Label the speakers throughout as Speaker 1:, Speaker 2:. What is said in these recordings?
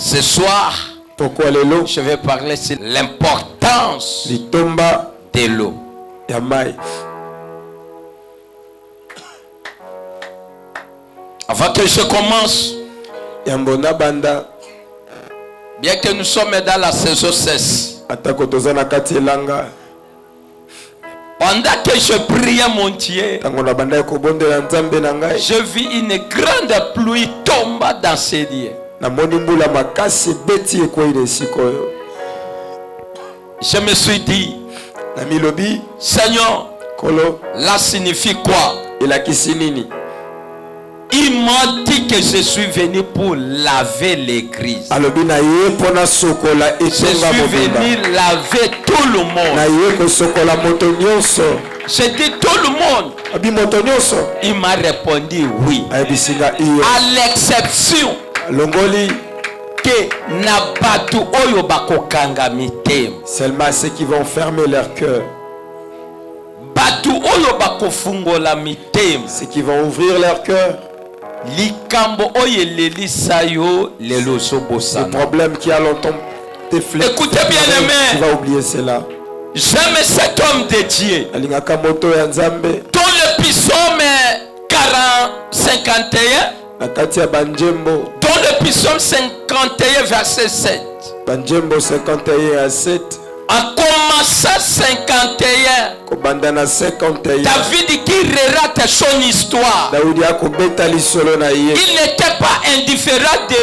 Speaker 1: Ce soir, je vais parler sur l'importance de l'eau. Avant que je commence, bien que nous sommes dans la saison 16, pendant que je priais mon Dieu, je vis une grande pluie tomber dans ces lieux. Je me suis dit, Seigneur, là signifie quoi? Il m'a dit que je suis venu pour laver l'église. Je suis venu laver tout le monde. J'ai dit tout le monde. Il m'a répondu oui. À l'exception que Nabatu Oyo Bakokanga Mitem.
Speaker 2: Seulement ceux qui vont fermer leur cœur.
Speaker 1: Batu Oyo Bakofungola Mitem.
Speaker 2: Ceux qui vont ouvrir leur cœur.
Speaker 1: Les
Speaker 2: problèmes qui a longtemps déflé.
Speaker 1: Écoutez bien aimé.
Speaker 2: Tu vas oublier cela.
Speaker 1: J'aime cet homme de Dieu. Dans le psaume 51. Dans le psaume 51 verset 7.
Speaker 2: Banjembo 51 à 7.
Speaker 1: En commençant 51, David qui relate son histoire. Il n'était pas indifférent de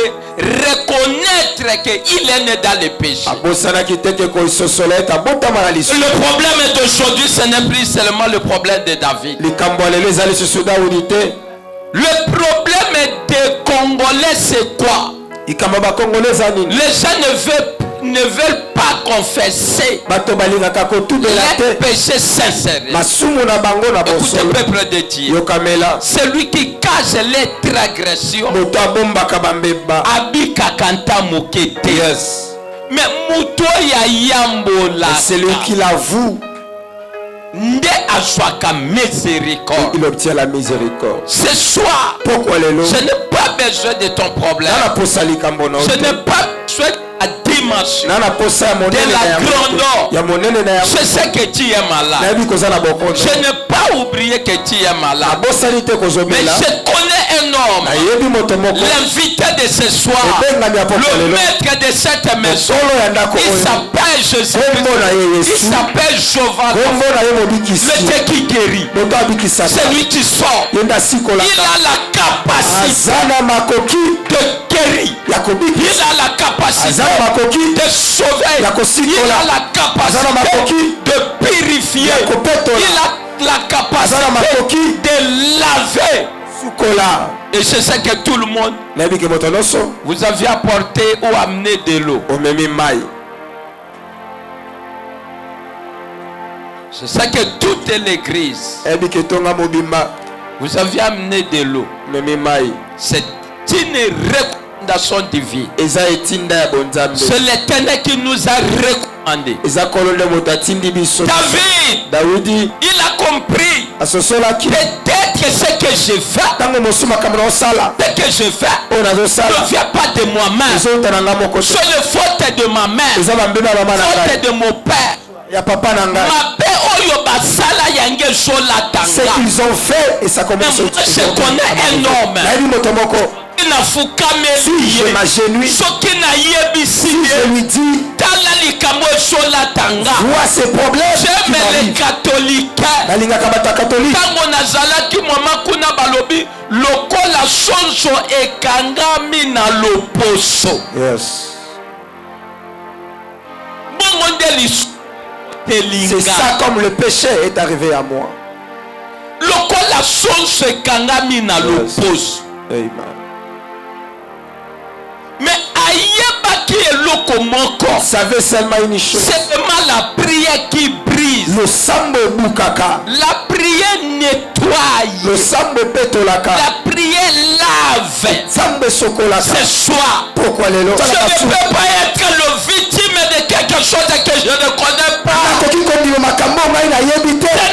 Speaker 1: reconnaître qu'il est né dans le péché. Le problème d'aujourd'hui, ce n'est plus seulement le problème de David. Le problème des Congolais, c'est quoi? Les gens ne veulent pas confesser les péchés sincères. Écoutez, peuple de Dieu, celui qui cache les transgressions mais
Speaker 2: celui qui l'avoue,
Speaker 1: il
Speaker 2: obtient la miséricorde.
Speaker 1: Ce soir, je n'ai pas besoin de ton problème. Je n'ai pas besoin de la dimension, de la grandeur. Je sais que tu es malade. Je n'ai pas oublié que tu es malade. Mais je connais un homme, l'invité de ce soir, le maître de cette maison. Il s'appelle Jésus. Il s'appelle Jovan. Le Dieu qui guérit. C'est lui qui sort. Il a la capacité de guérir. Il a la capacité de sauver. Il a la capacité de purifier. Il a la capacité de laver. Et je sais que tout le monde, vous avez apporté ou amené de l'eau. Je sais que toute l'église, vous avez amené de l'eau. C'est une recommandation divine. C'est l'Éternel qui nous a recommandé. David, il a compris. Peut-être que ce que je fais, ne vient pas de moi-même. C'est le faute de ma mère, faute de mon père.
Speaker 2: Ce qu'ils ont fait et ça commence.
Speaker 1: Je connais un homme.
Speaker 2: Si je m'agenouille, si je lui dis, vois ces problèmes,
Speaker 1: les catholiques.
Speaker 2: C'est ça comme le péché est arrivé à moi. Amen.
Speaker 1: Mais
Speaker 2: savez seulement une chose.
Speaker 1: C'est seulement la prière qui brise.
Speaker 2: Le sambe bukaka.
Speaker 1: La prière nettoie.
Speaker 2: Le sambe petolaka.
Speaker 1: La prière lave.
Speaker 2: Sambe sokolaka.
Speaker 1: Ce soir,
Speaker 2: pourquoi les
Speaker 1: je ne peux pas être le victime de quelque chose que je ne connais pas. Je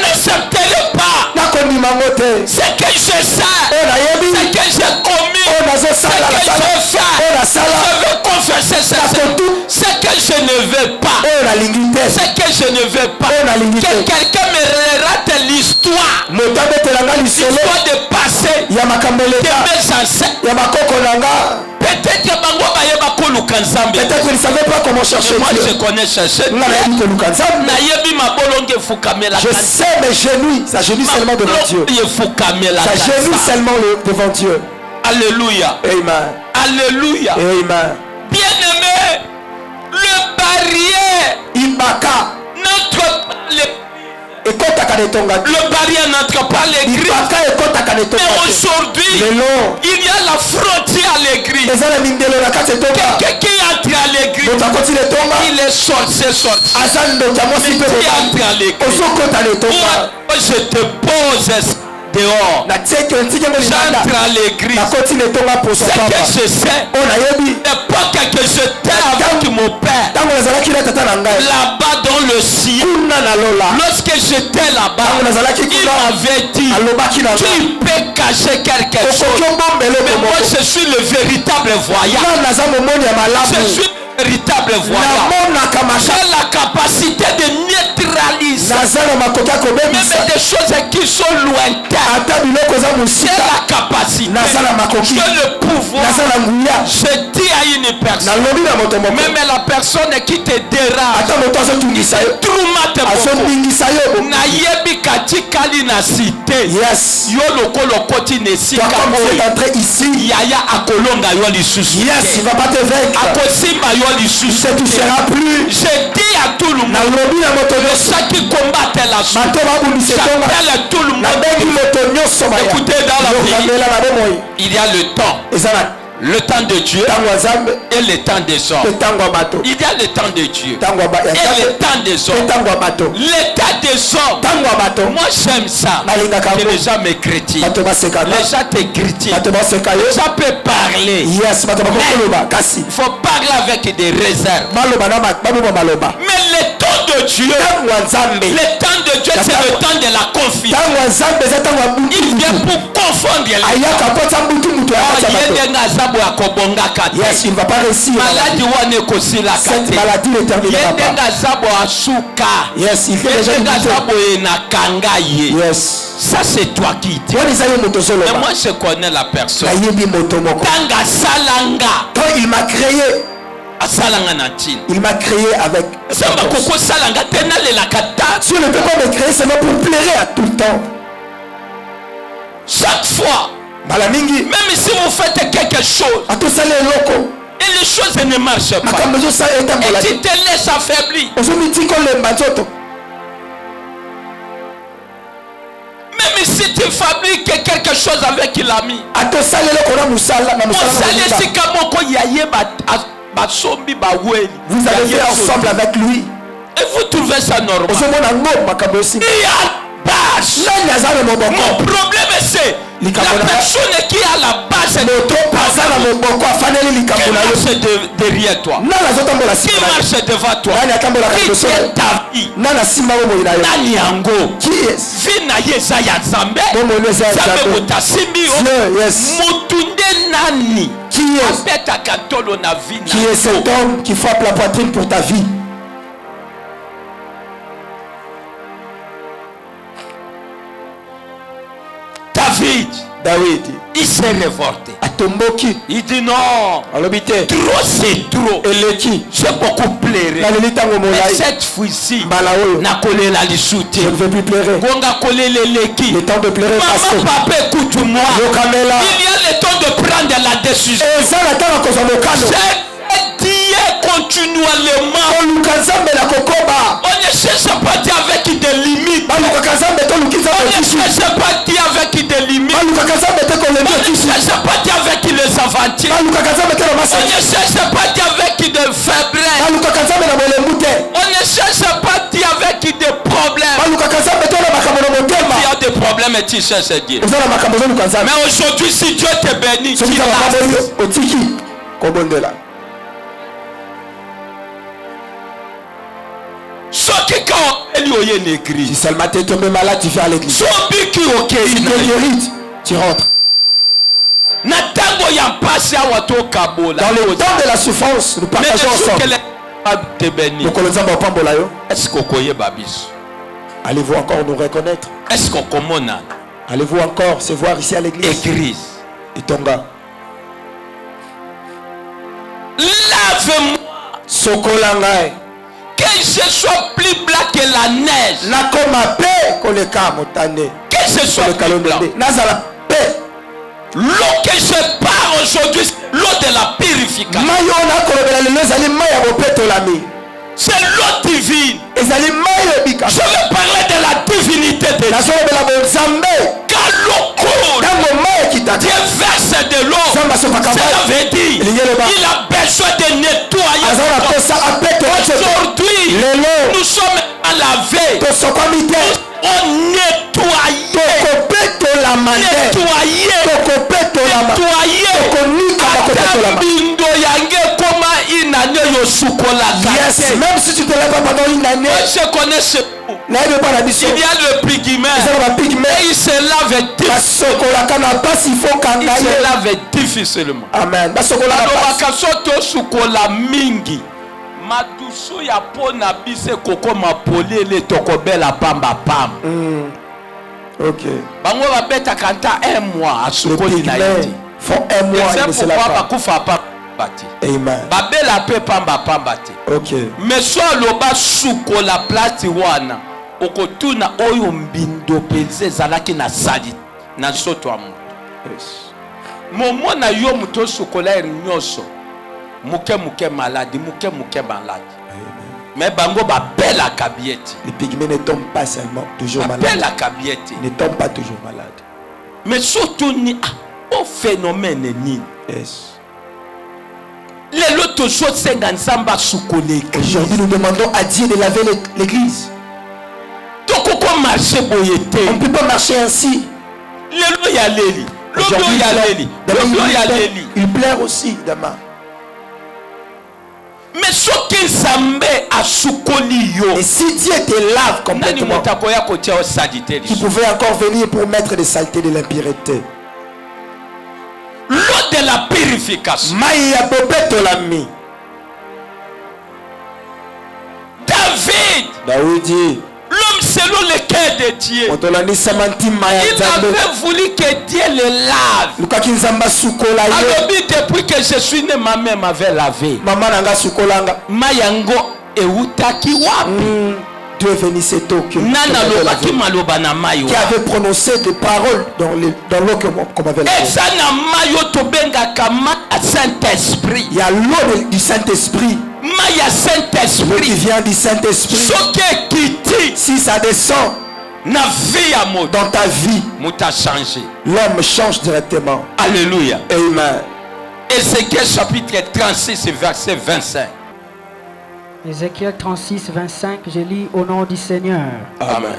Speaker 1: n'accepterai pas. Ce que je sais, ce que j'ai commis, ce que je fais, je veux confesser ce que je ne veux pas. Que quelqu'un me relate l'histoire. L'histoire de passé de mes ancêtres. Peut-être qu'ils ne savaient pas comment chercher. Moi je connais chercher.
Speaker 2: Je sais mes genoux, ça genouille seulement devant Dieu. Ça genouille seulement devant Dieu.
Speaker 1: Alléluia.
Speaker 2: Amen.
Speaker 1: Alléluia.
Speaker 2: Amen.
Speaker 1: Bien-aimé, le barrière, notre le barrière n'entre pas l'église. Mais aujourd'hui, il y a la frontière à l'église. Quelqu'un qui entre à l'église, il est sorti. Mais qui entre à l'église, je te pose dehors. J'entre à l'église. Ce que je sais, l'époque que j'étais avec mon père, là-bas dans le ciel, lorsque j'étais là-bas, il m'avait dit, tu peux cacher quelque chose, mais moi je suis le véritable voyant. Je suis véritable voyant. J'ai la capacité de neutraliser même des choses qui sont lointaines. J'ai la capacité, j'ai le pouvoir. Je dis à une personne, même la personne qui te dérange, troumate beaucoup, nayebi katikali na cité, yo lokolo koti nesika yaya akolonga yo lisusu,
Speaker 2: il va pas te vaincre.
Speaker 1: akosimba yo lisusu,
Speaker 2: ne touchera plus.
Speaker 1: Je dis à tout le monde, ceux qui combattent la chose, j'appelle tout le monde. Écoutez, dans la vie, il y a le temps. Le temps de Dieu et le temps des hommes. Il y a le temps de Dieu et le temps des hommes. L'état des hommes, moi j'aime ça. Que les gens me critiquent, les gens te critiquent, les gens peuvent parler, mais il faut parler avec des réserves. Mais le temps de Dieu, le temps de Dieu, c'est le temps de la confiance. Il vient pour confondre les gens.
Speaker 2: Yes, il ne va pas réussir. Cette maladie ne terminera pas. Yes, il fait déjà une yes.
Speaker 1: Ça c'est toi qui dis. Mais moi je connais la personne.
Speaker 2: Quand il m'a créé, il m'a créé avec. Si on ne peut pas me créer seulement pour plaire à tout le temps.
Speaker 1: Chaque fois, même si vous faites quelque chose et les choses ne marchent pas, et tu te laisses affaiblir, même si tu fabriques quelque chose avec l'ami,
Speaker 2: vous allez faire ensemble avec lui
Speaker 1: et vous trouvez ça normal. Mon problème c'est la personne qui a la base qui marche derrière toi, qui marche devant toi, qui tient ta vie. Nani yango vina yeza ya Nzambe Nzambe mutasimbi mutunde nani qui est
Speaker 2: cet homme qui frappe la poitrine pour ta vie. David,
Speaker 1: il s'est révolté. Il dit non, trop c'est trop. J'ai beaucoup pleuré. Mais cette fois-ci, je
Speaker 2: ne veux plus pleurer.
Speaker 1: Le
Speaker 2: temps de pleurer est passé.
Speaker 1: Maman, papa, écoute-moi. Il y a le temps de prendre la décision. Continuellement, on ne cherche pas Dieu avec des limites. On ne cherche pas Dieu avec des limites. On ne cherche pas Dieu avec les aventures. On ne cherche pas Dieu avec des faiblesses. On ne cherche pas Dieu avec des problèmes. Il y a des problèmes et tu cherches Dieu. Mais aujourd'hui, si Dieu te bénit, tu l'as.
Speaker 2: Si seulement tu es tombé malade, tu viens à l'église. Si tu es guéri, tu rentres. Dans le temps de la souffrance, nous partageons ensemble.
Speaker 1: te bénir.
Speaker 2: Est-ce qu'on connaît Babis? Allez-vous encore nous reconnaître?
Speaker 1: Est-ce qu'on commande?
Speaker 2: Allez-vous encore se voir ici à l'église?
Speaker 1: Église.
Speaker 2: Et ton gars.
Speaker 1: Lave-moi.
Speaker 2: Sokolangai.
Speaker 1: Que je sois plus blanc que la neige.
Speaker 2: Nakoma pe koleka motane.
Speaker 1: Que je sois plus blanc.
Speaker 2: Nazala pe.
Speaker 1: L'eau que je pars aujourd'hui, l'eau de la purification. C'est l'eau divine. Je vais parler de la divinité de Dieu. Quand l'eau coule, Dieu verse de l'eau. Cela veut dire il a besoin de nettoyer. Aujourd'hui, nous sommes à laver. On nettoie.
Speaker 2: Yes, même si tu te lèves pas pendant une année.
Speaker 1: Je connais ce mot. Il y a le pygmée. Il se lave difficilement.
Speaker 2: Amen.
Speaker 1: Madusu ya pona bise koko mapolele tokobela pamba pam.
Speaker 2: Ok.
Speaker 1: Bango ba beta kanta 1 mois asukoli na yiti.
Speaker 2: For 1 mois il ne se lave pas.
Speaker 1: Bakufa pa bati.
Speaker 2: Amen.
Speaker 1: Babela pe pamba pamba te.
Speaker 2: Ok.
Speaker 1: Mais so loba sukola plati wana okotuna oyo mbindo penze zalaki na sali na soto amu.
Speaker 2: Yes.
Speaker 1: Momo na yo muto sukola nyoso. Muke malade, muke malade. Mais bango ba bela kabieti.
Speaker 2: Les pygmées ne tombent pas seulement toujours malades.
Speaker 1: Bela kabieti.
Speaker 2: Ne tombent pas toujours malades.
Speaker 1: Mais surtout ni au phénomène ni.
Speaker 2: Yes.
Speaker 1: Les lotos choses c'est dans samba sukole.
Speaker 2: Aujourd'hui nous demandons à Dieu de laver l'église.
Speaker 1: Donc on marcher boyete.
Speaker 2: On ne peut pas marcher ainsi.
Speaker 1: Les lois ya leli.
Speaker 2: Il plaire aussi demain.
Speaker 1: Mais ce qui s'ambe à sukoli yo.
Speaker 2: Et si Dieu te lave complètement, tu pouvais encore venir pour mettre des saletés de l'impureté.
Speaker 1: L'eau de la purification.
Speaker 2: David,
Speaker 1: l'homme selon le cœur de Dieu, il avait voulu que Dieu le lave. Alors depuis que je suis né, ma mère m'avait lavé. Mayango eutaki wapi.
Speaker 2: Dieu est venu c'est toi qui avait prononcé des paroles dans l'eau qu'on avait lavé. Il y a l'eau du Saint-Esprit. Qui vient du Saint-Esprit. Si ça descend dans ta vie, l'homme change directement.
Speaker 1: Alléluia.
Speaker 2: Amen.
Speaker 1: Ézéchiel chapitre 36 verset 25.
Speaker 3: Ézéchiel 36, 25, je lis au nom du Seigneur.
Speaker 1: Amen.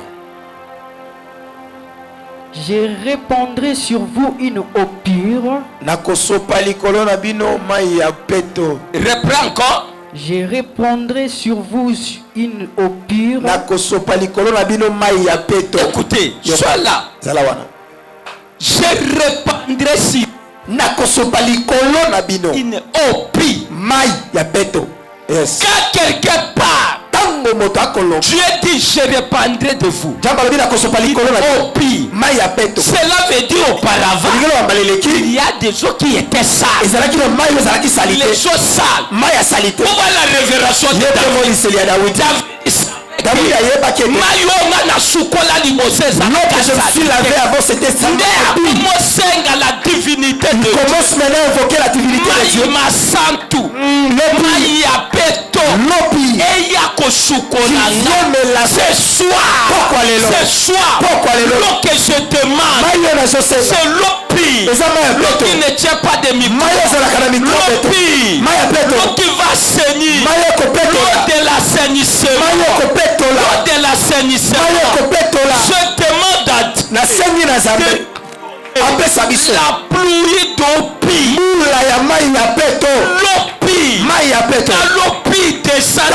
Speaker 3: Je répandrai sur vous une eau pure.
Speaker 1: Reprends encore.
Speaker 3: Je répandrai sur vous une eau pure.
Speaker 1: Écoutez, sois là. Je répandrai sur une eau pure.
Speaker 2: Yes.
Speaker 1: Quand quelqu'un part, Dieu dit je répandrai de vous. Cela veut dire auparavant il y a des eaux qui étaient sales. Les eaux sales. On voit la révélation de David.
Speaker 2: Je suis lavé avant c'était ça.
Speaker 1: La divinité de Dieu.
Speaker 2: Commence maintenant à invoquer la divinité de Dieu.
Speaker 1: Ce soir, l'eau que je demande, c'est l'eau pire. L'eau qui ne tient pas de micro. L'eau pire. L'eau qui va saigner. L'eau de l'assainissement. L'eau de l'assainissement. Je demande à Dieu la pluie d'eau pire. L'eau pire. Quand l'eau pire descend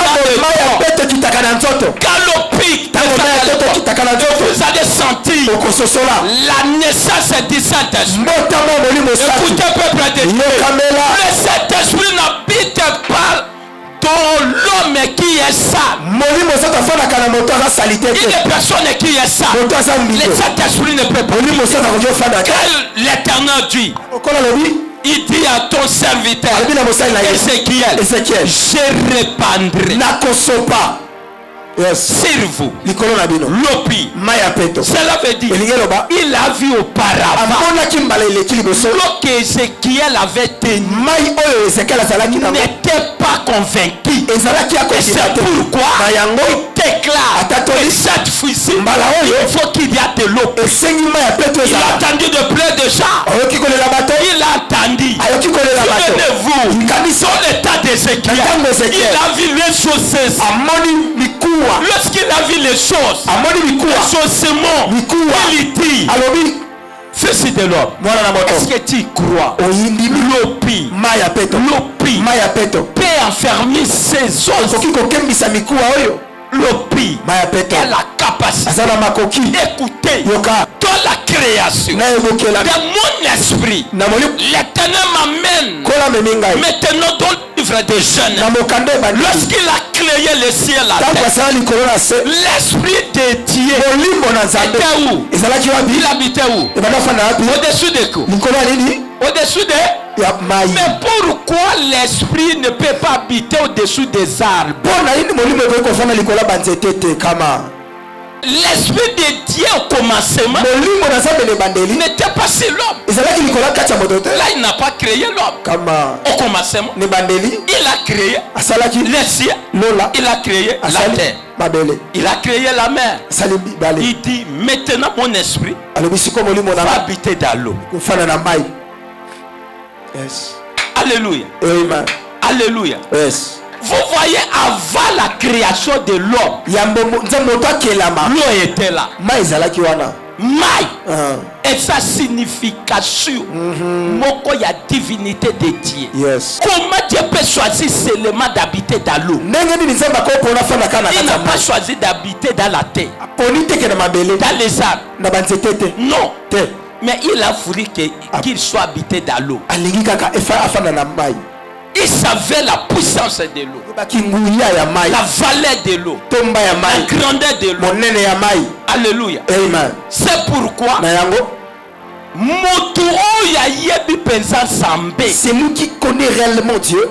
Speaker 1: vous allez sentir la naissance du Saint-Esprit. Écoutez, peuple de Dieu, le Saint-Esprit n'habite pas dans l'homme
Speaker 2: homme qui est sale. Une personne qui est sale. Le Saint-Esprit ne peut pas. L'Éternel dit. Il dit à ton serviteur Ézéchiel, je répandrai sur vous l'eau. Cela veut dire il a vu auparavant l'eau qu'Ézéchiel avait tenue n'était pas convaincu. Et c'est pourquoi il déclare que cette fois-ci il faut qu'il y ait de l'eau. Il a entendu de plein de gens. Il a entendu. Souvenez-vous, dans l'état d'Ézéchiel, il a vu les choses. Lorsqu'il a vu les choses, il dit, fils de l'homme, est-ce que tu crois l'opi peut enfermer ses os? L'opi est la capacité d'écouter dans la création de mon esprit. L'Éternel m'amène maintenant dans le livre des jeunes. Lorsqu'il a créé le ciel, la terre, l'esprit de Dieu était où? Il habitait où? Au-dessus de quoi? Au-dessus de... Mais pourquoi l'esprit ne peut pas habiter au-dessus des arbres? L'esprit de Dieu au commencement n'était pas sur l'homme. Là il n'a pas créé l'homme. Au commencement il a créé les cieux, il a créé la terre, il a créé la mer. Il dit maintenant mon esprit va habiter dans l'eau.
Speaker 1: Yes.
Speaker 2: Alléluia.
Speaker 1: Amen.
Speaker 2: Alléluia.
Speaker 1: Yes.
Speaker 2: Vous voyez, avant la création de l'homme, l'eau était là. Maï. Et sa signification, moko ya divinité de Dieu.
Speaker 1: Yes.
Speaker 2: Comment Dieu peut choisir seulement d'habiter dans l'eau? Il n'a pas choisi d'habiter dans la terre, dans les arbres. Non. Mais il a voulu qu'il soit habité dans l'eau. Il savait la puissance de l'eau, la valeur de l'eau, la grandeur de l'eau. Alléluia.
Speaker 1: Amen.
Speaker 2: C'est pourquoi
Speaker 1: c'est lui qui connaît réellement Dieu.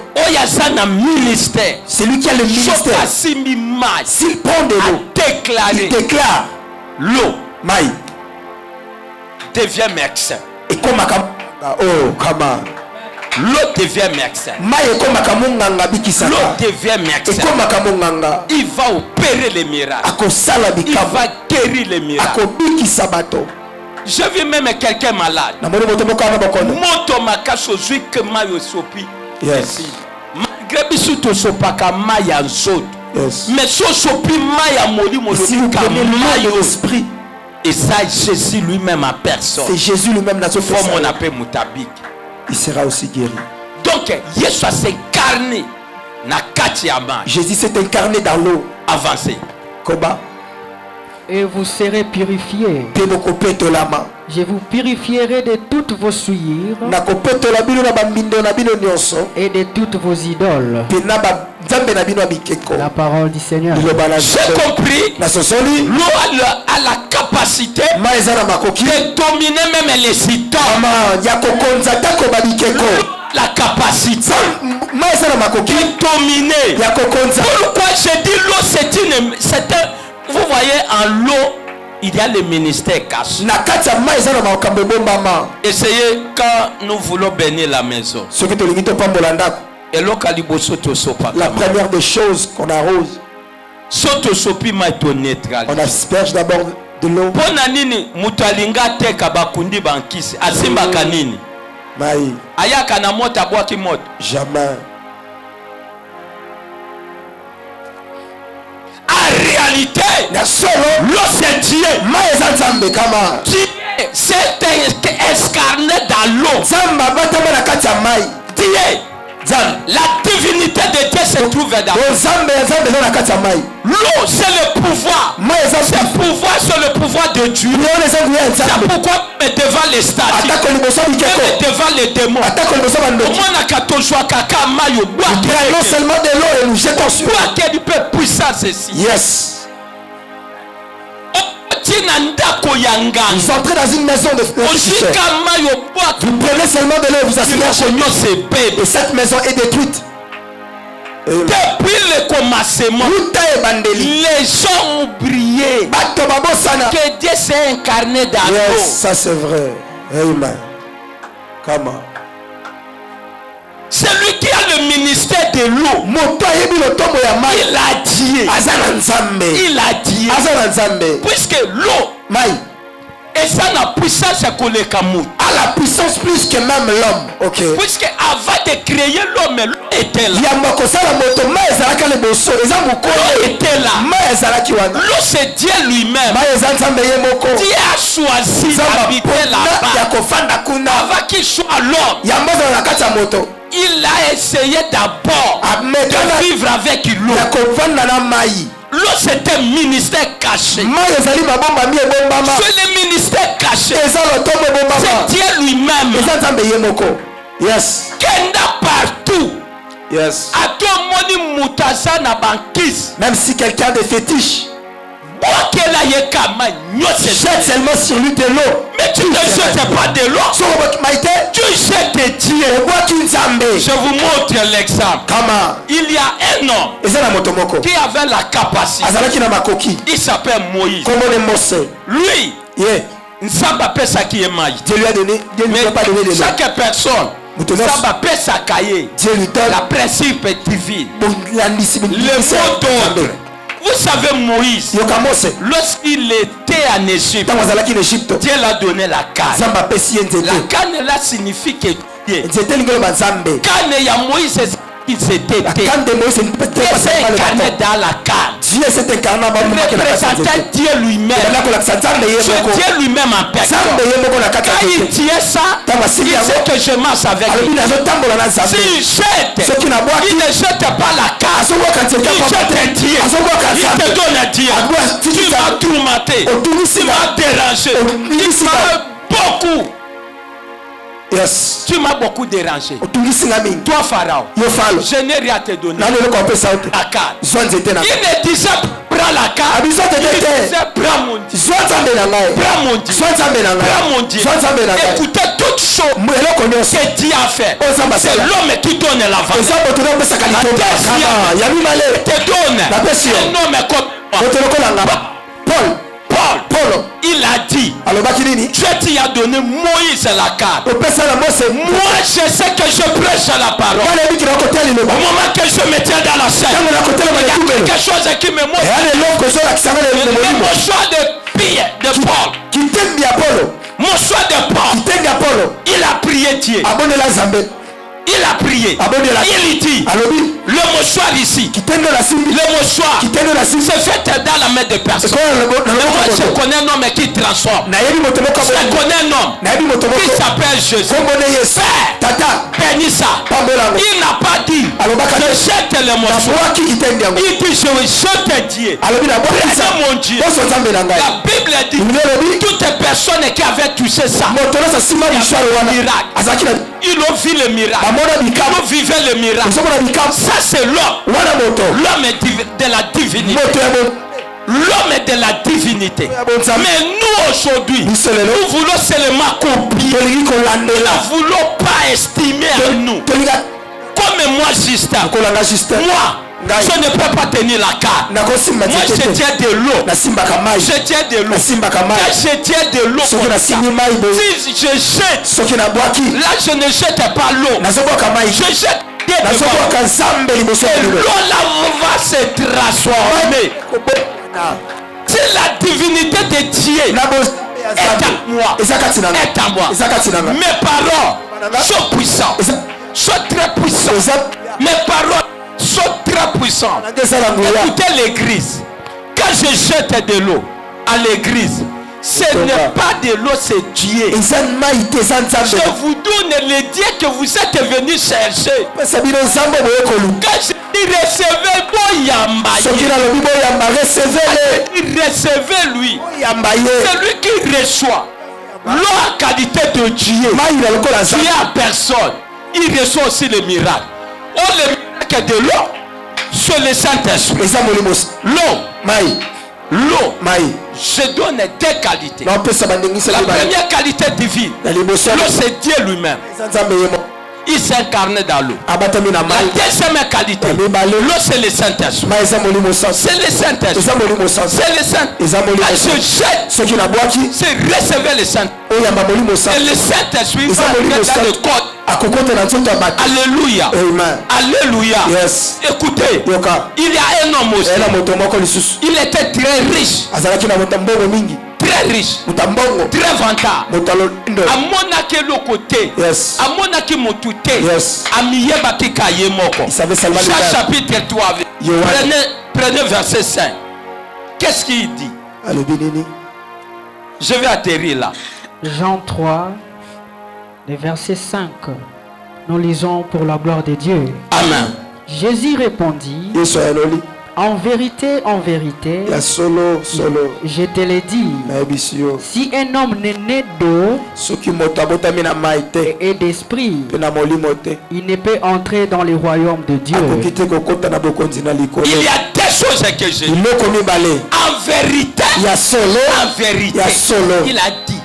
Speaker 1: C'est lui qui a le ministère. S'il prend de l'eau, il déclare
Speaker 2: l'eau
Speaker 1: devient médecin. Et comme oh, comment
Speaker 2: l'eau devient médecin. L'eau devient médecin. Il va opérer les miracles. Il va guérir les miracles. Je vis même quelqu'un malade. Moto makaso que mayo sopi.
Speaker 1: Yes.
Speaker 2: Malgré bisu to sopaka maya nzot. Mais so sopi maya moli
Speaker 1: mayo esprit.
Speaker 2: Et ça, Jésus lui-même en personne.
Speaker 1: C'est Jésus lui-même dans ce
Speaker 2: forme. On appelle Moutabik.
Speaker 1: Il sera aussi guéri.
Speaker 2: Donc, Jésus s'est incarné.
Speaker 1: Jésus s'est incarné dans l'eau.
Speaker 2: Avancé.
Speaker 1: Koba.
Speaker 3: Et vous serez purifiés. Je vous purifierai de toutes vos souillures et de toutes vos idoles. La parole du Seigneur.
Speaker 2: J'ai compris. L'eau a la capacité de dominer même les idoles. La capacité de dominer. Pourquoi je dis l'eau c'est un... Vous voyez, en l'eau, il y a le ministère caché. Essayez quand nous voulons bénir la maison.
Speaker 1: La première des choses qu'on arrose, on asperge d'abord de l'eau. Jamais.
Speaker 2: En réalité, l'eau c'est Dieu. Dieu s'est escarné dans l'eau. Dieu, la divinité de Dieu se trouve dans l'eau. L'eau c'est le pouvoir. C'est le pouvoir, c'est le pouvoir de Dieu. C'est pourquoi devant les statues, devant les démons, non seulement de l'eau et nous jetons sur
Speaker 1: toi qui es du peuple puissant ceci.
Speaker 2: Yes. Vous entrez dans une maison de frères. Vous prenez seulement de l'eau, vous asseyez chez nous. Et cette maison est détruite.
Speaker 1: Depuis le commencement, les gens ont brillé. Que Dieu s'est incarné dans nous.
Speaker 2: Yes, ça c'est vrai. Amen. Comment?
Speaker 1: Celui qui a le ministère de l'eau, il a dit. Il a dit. Puisque l'eau, et ça n'a puissance que le Cameroun.
Speaker 2: A la puissance plus que même l'homme. Ok.
Speaker 1: Puisque avant de créer l'homme, l'eau était là. L'eau était là. L'eau c'est Dieu lui-même. Dieu a choisi d'habiter là-bas. Avant qu'il soit l'homme, il a essayé d'abord de vivre avec l'eau. L'eau c'est un ministère caché. C'est le ministère caché. C'est Dieu lui-même.
Speaker 2: Yes.
Speaker 1: Kenda partout.
Speaker 2: Yes.
Speaker 1: Même
Speaker 2: si quelqu'un de fétiche
Speaker 1: jette
Speaker 2: seulement sur lui de l'eau.
Speaker 1: Mais tu ne jettes pas de l'eau. Tu jettes de Dieu. Je vous montre l'exemple. Il y a un homme qui avait la capacité. Il s'appelle Moïse. Lui, Nzamba appelle ça qui est maïs.
Speaker 2: Dieu lui a donné. Dieu ne lui a pas donné de l'eau.
Speaker 1: Chaque personne, Nzamba appelle sa cahier.
Speaker 2: Dieu lui donne
Speaker 1: la principe divine.
Speaker 2: Le
Speaker 1: mot d'ordre. Vous savez Moïse, lorsqu'il était en Égypte, Dieu l'a donné la canne. La canne là signifie que Dieu. Canne il y a Moïse qui s'était incarné dans la canne.
Speaker 2: Dieu s'est incarné
Speaker 1: représentant Dieu lui-même. Dieu lui-même en personne. Quand il tient ça, il sait que je marche avec lui. S'il jette, il ne jette pas la canne. Il jette Dieu. Il te donne à Dieu. Tu m'as tourmenté. Tu m'as dérangé. Tu m'as beaucoup.
Speaker 2: Yes.
Speaker 1: Tu m'as beaucoup dérangé. Toi Pharaon, je n'ai rien à te donner. La canne. Il ne disait prends la canne. Il disait prends mon Dieu. Prends mon Dieu. Prends mon Dieu. Écoutez toutes choses que Dieu a fait. C'est l'homme qui donne l'avance. La terre te donne un homme comme Paul, il a dit, Dieu t'y a donné Moïse la carte. Moi je sais que je prêche la parole. Au moment que je me tiens dans la scène, il y a quelque chose qui me montre. Le choix de Pierre, de Paul. Mon choix de Paul. Il a prié Dieu. Il a prié. Il dit le mouchoir ici. Le mouchoir c'est fait dans la main de personne. Moi je connais un homme qui transforme. Je connais un homme qui s'appelle Jésus. Bénis ça. Il n'a pas dit je jette le mouchoir. Il dit je te dis prenez mon Dieu. La Bible dit toutes les personnes qui avaient touché ça, ils ont vu le miracle. Ils vivaient le miracle. Ça c'est l'homme. L'homme est de la divinité. L'homme est de la divinité. Mais nous aujourd'hui, nous voulons seulement copier. Nous ne voulons pas estimer à nous. Comme moi Justin. Moi je ne peux pas tenir la carte. Moi je tiens de l'eau. Je tiens de l'eau. Je tiens de l'eau. Si je jette, là je ne jette pas l'eau. Je jette l'eau là va se transformer. C'est la divinité de Dieu est à moi. Est à moi. Mes paroles sont puissantes. Sont très puissantes. Mes paroles sont très puissantes. Écoutez l'église. Quand je jette de l'eau à l'église, ce n'est pas de l'eau, c'est Dieu. Je vous donne le Dieu que vous êtes venu chercher. Quand je dis recevez lui. C'est lui qui reçoit. L'eau en qualité de Dieu. Dieu à personne. Il reçoit aussi le miracle. Oh, le miracle de l'eau. c'est le Saint-Esprit. L'eau, je donne deux qualités. La première qualité divine, l'eau c'est Dieu lui-même. Il s'est incarné dans l'eau. La deuxième qualité, l'eau c'est le Saint-Esprit. C'est le Saint-Esprit. C'est le Saint-Esprit. Elle se jette. C'est recevoir le Saint-Esprit. Et le Saint-Esprit va entrer dans le corps. Alléluia. Alléluia. Yes. Écoutez, il y a un homme aussi. Il était très riche. Très riche, très vantard. Amonaki lokote, amonaki motute, amiyeba kikaye moko. Jean chapitre 3, prenez verset 5. Qu'est-ce qu'il dit? Je vais atterrir là.
Speaker 3: Jean 3, le verset 5. Nous lisons pour la gloire de Dieu.
Speaker 1: Amen.
Speaker 3: Jésus répondit: en vérité, je te l'ai dit, si un homme n'est né d'eau et d'esprit, il ne peut entrer dans le royaume de Dieu.
Speaker 1: Il y a des choses que j'ai dit. En vérité, il a dit.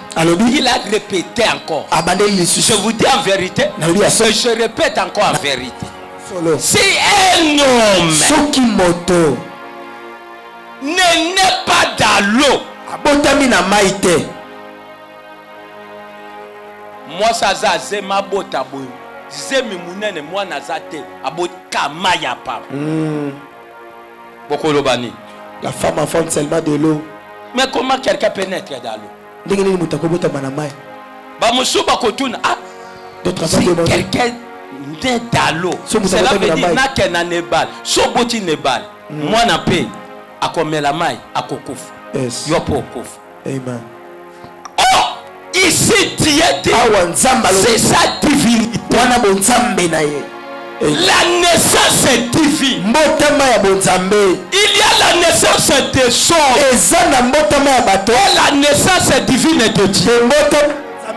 Speaker 1: Il a répété encore. Je vous dis en vérité, je répète encore en vérité. Si un homme n'est pas dans l'eau, moi ça zé ma bota boy zemi munene moi nazate aboka maya pa boko lobani.
Speaker 2: La femme enfante seulement de l'eau.
Speaker 1: Mais comment quelqu'un pénètre dans l'eau? Ba musuba kotuna ah si quelqu'un n'est dans l'eau, cela veut dire na kena nebal so boti nebal moi na pe akomela mai akokufa.
Speaker 2: Yes.
Speaker 1: Yo pokufa.
Speaker 2: Amen.
Speaker 1: Ici Dieu dit c'est sa divinité. La naissance est divine. Il y a la naissance des choses et la naissance divine de Dieu.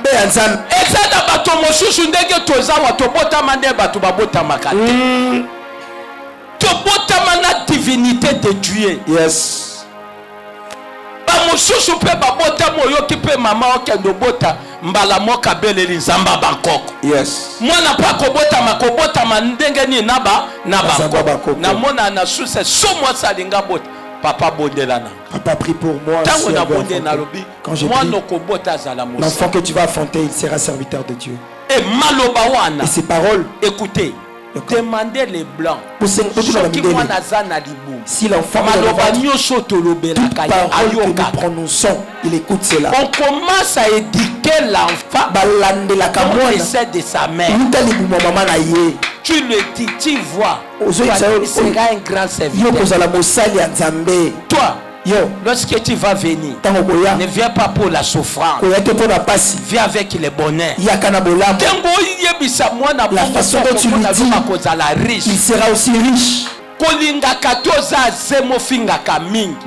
Speaker 1: Eza na bato mosusu ndenge tozawa tobotama nde bato babotamaka te. Tobotama na divinité de Dieu.
Speaker 2: Yes.
Speaker 1: Mosusu pe babotama oyoki pe mama okendo bota mbala moka beleli nzamba Bangkok.
Speaker 2: Yes.
Speaker 1: Mwana pa kobotama ndenge ni naba na Bangkok. Na mona na suse so moi salinga bota. Papa bondelana.
Speaker 2: Papa prie pour moi. Quand je prie, l'enfant que tu vas affronter, il sera serviteur de Dieu. Et ces paroles,
Speaker 1: écoutez, demandez les blancs.
Speaker 2: Si l'enfant toute parole que nous prononçons, il écoute cela.
Speaker 1: On commence à éduquer l'enfant dans le sein de sa mère. Tu le dis, tu vois, il sera un grand serviteur. Toi, lorsque tu vas venir, ne viens pas pour la souffrance, viens avec le bonheur.
Speaker 2: La façon dont tu lui dis, il sera aussi riche.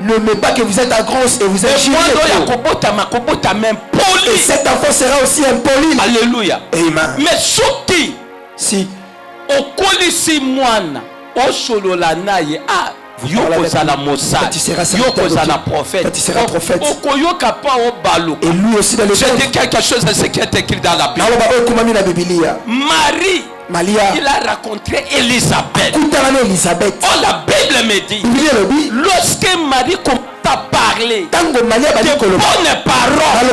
Speaker 2: Ne mets pas que vous êtes un gros et vous êtes chiant. Et cet enfant sera aussi impoli.
Speaker 1: Alléluia.
Speaker 2: Amen.
Speaker 1: Mais surtout,
Speaker 2: si
Speaker 1: okolisi mwana osolola naye ah yokozala mosala yokozala prophète,
Speaker 2: tu seras prophète.
Speaker 1: Okoyoka pa obalo.
Speaker 2: Et lui aussi dans les
Speaker 1: je dis quelque chose de ce qui est écrit dans la Bible. Marie, il a rencontré Élisabeth. Oh, la Bible me dit, lorsque Marie commence à parler de bonnes paroles,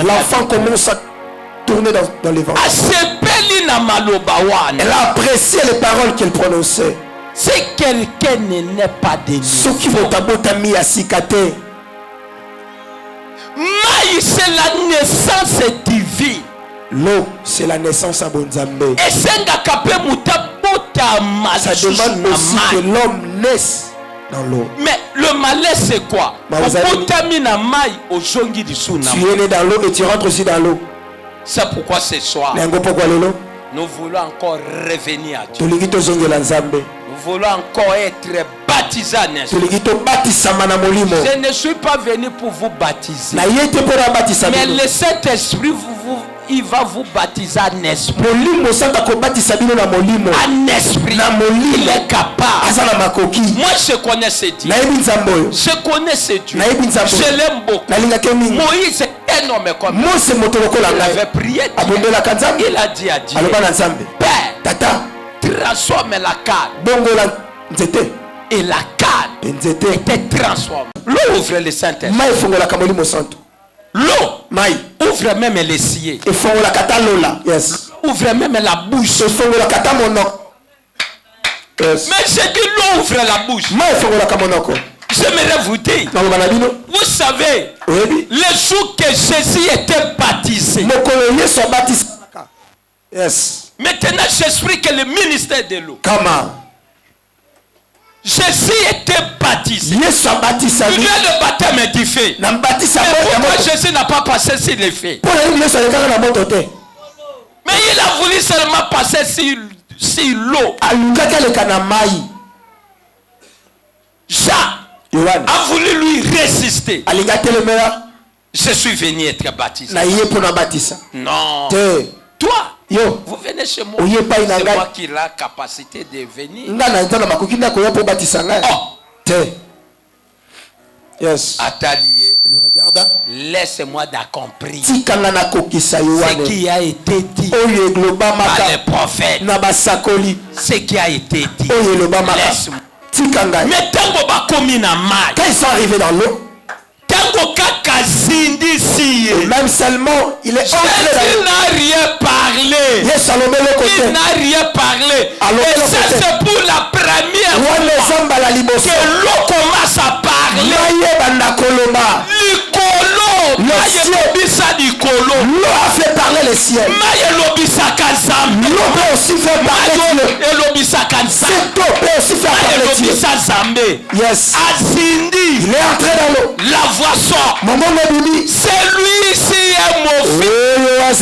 Speaker 2: l'enfant commence à tourner dans les vents. Elle a apprécié les paroles qu'elle prononçait.
Speaker 1: Si quelqu'un n'est pas de Maïs, c'est la naissance divine.
Speaker 2: L'eau, c'est la naissance à Bonzambe.
Speaker 1: Et ça
Speaker 2: demande aussi que l'homme naisse dans l'eau.
Speaker 1: Mais le malais, c'est quoi?
Speaker 2: Tu es né dans l'eau et tu rentres aussi dans l'eau.
Speaker 1: C'est pourquoi ce soir, nous voulons encore revenir à Dieu. Nous voulons encore être baptisés en esprit. Je ne suis pas venu pour vous baptiser. Mais le Saint-Esprit, il va vous baptiser en esprit.
Speaker 2: En
Speaker 1: esprit. Il est capable. Moi je connais ce Dieu. Je connais ce Dieu. Je l'aime beaucoup. Moïse est un homme comme ça. Il avait prié Dieu. Il a dit à Dieu, Père, transforme la canne. Et la canne était transformée. L'eau ouvre le Saint-Esprit. L'eau ouvre même les cieux.
Speaker 2: Yes.
Speaker 1: Ouvre même la bouche.
Speaker 2: Yes.
Speaker 1: Mais j'ai dit l'eau ouvre la bouche. J'aimerais vous dire, vous savez, le jour que Jésus était baptisé,
Speaker 2: yes.
Speaker 1: Maintenant j'explique le ministère de l'eau. Jésus était baptisé. Il y a le baptême du feu. Mais pourquoi Jésus n'a pas passé sur le feu? Mais il a voulu seulement passer sur l'eau. Jean a voulu lui résister. Je suis venu être baptisé. Non. Toi, vous venez chez moi. C'est moi qui ai la capacité de venir.
Speaker 2: Oh. Yes.
Speaker 1: Atelier. Laisse-moi d'accomplir ce qui a été dit par les prophètes. Ce qui a été dit. Laisse-moi. Mais quand
Speaker 2: ils sont arrivés dans l'eau, même seulement il est entré dans l'eau.
Speaker 1: Il n'a rien parlé. Il n'a rien parlé. Et ça c'est pour la première fois que l'eau commence à parler.
Speaker 2: L'eau a fait parler les ciels. L'eau peut aussi faire parler Dieu. Cette eau peut aussi faire parler Dieu. Yes. Il est entré dans l'eau.
Speaker 1: La voix sort. Celui-ci est mon fils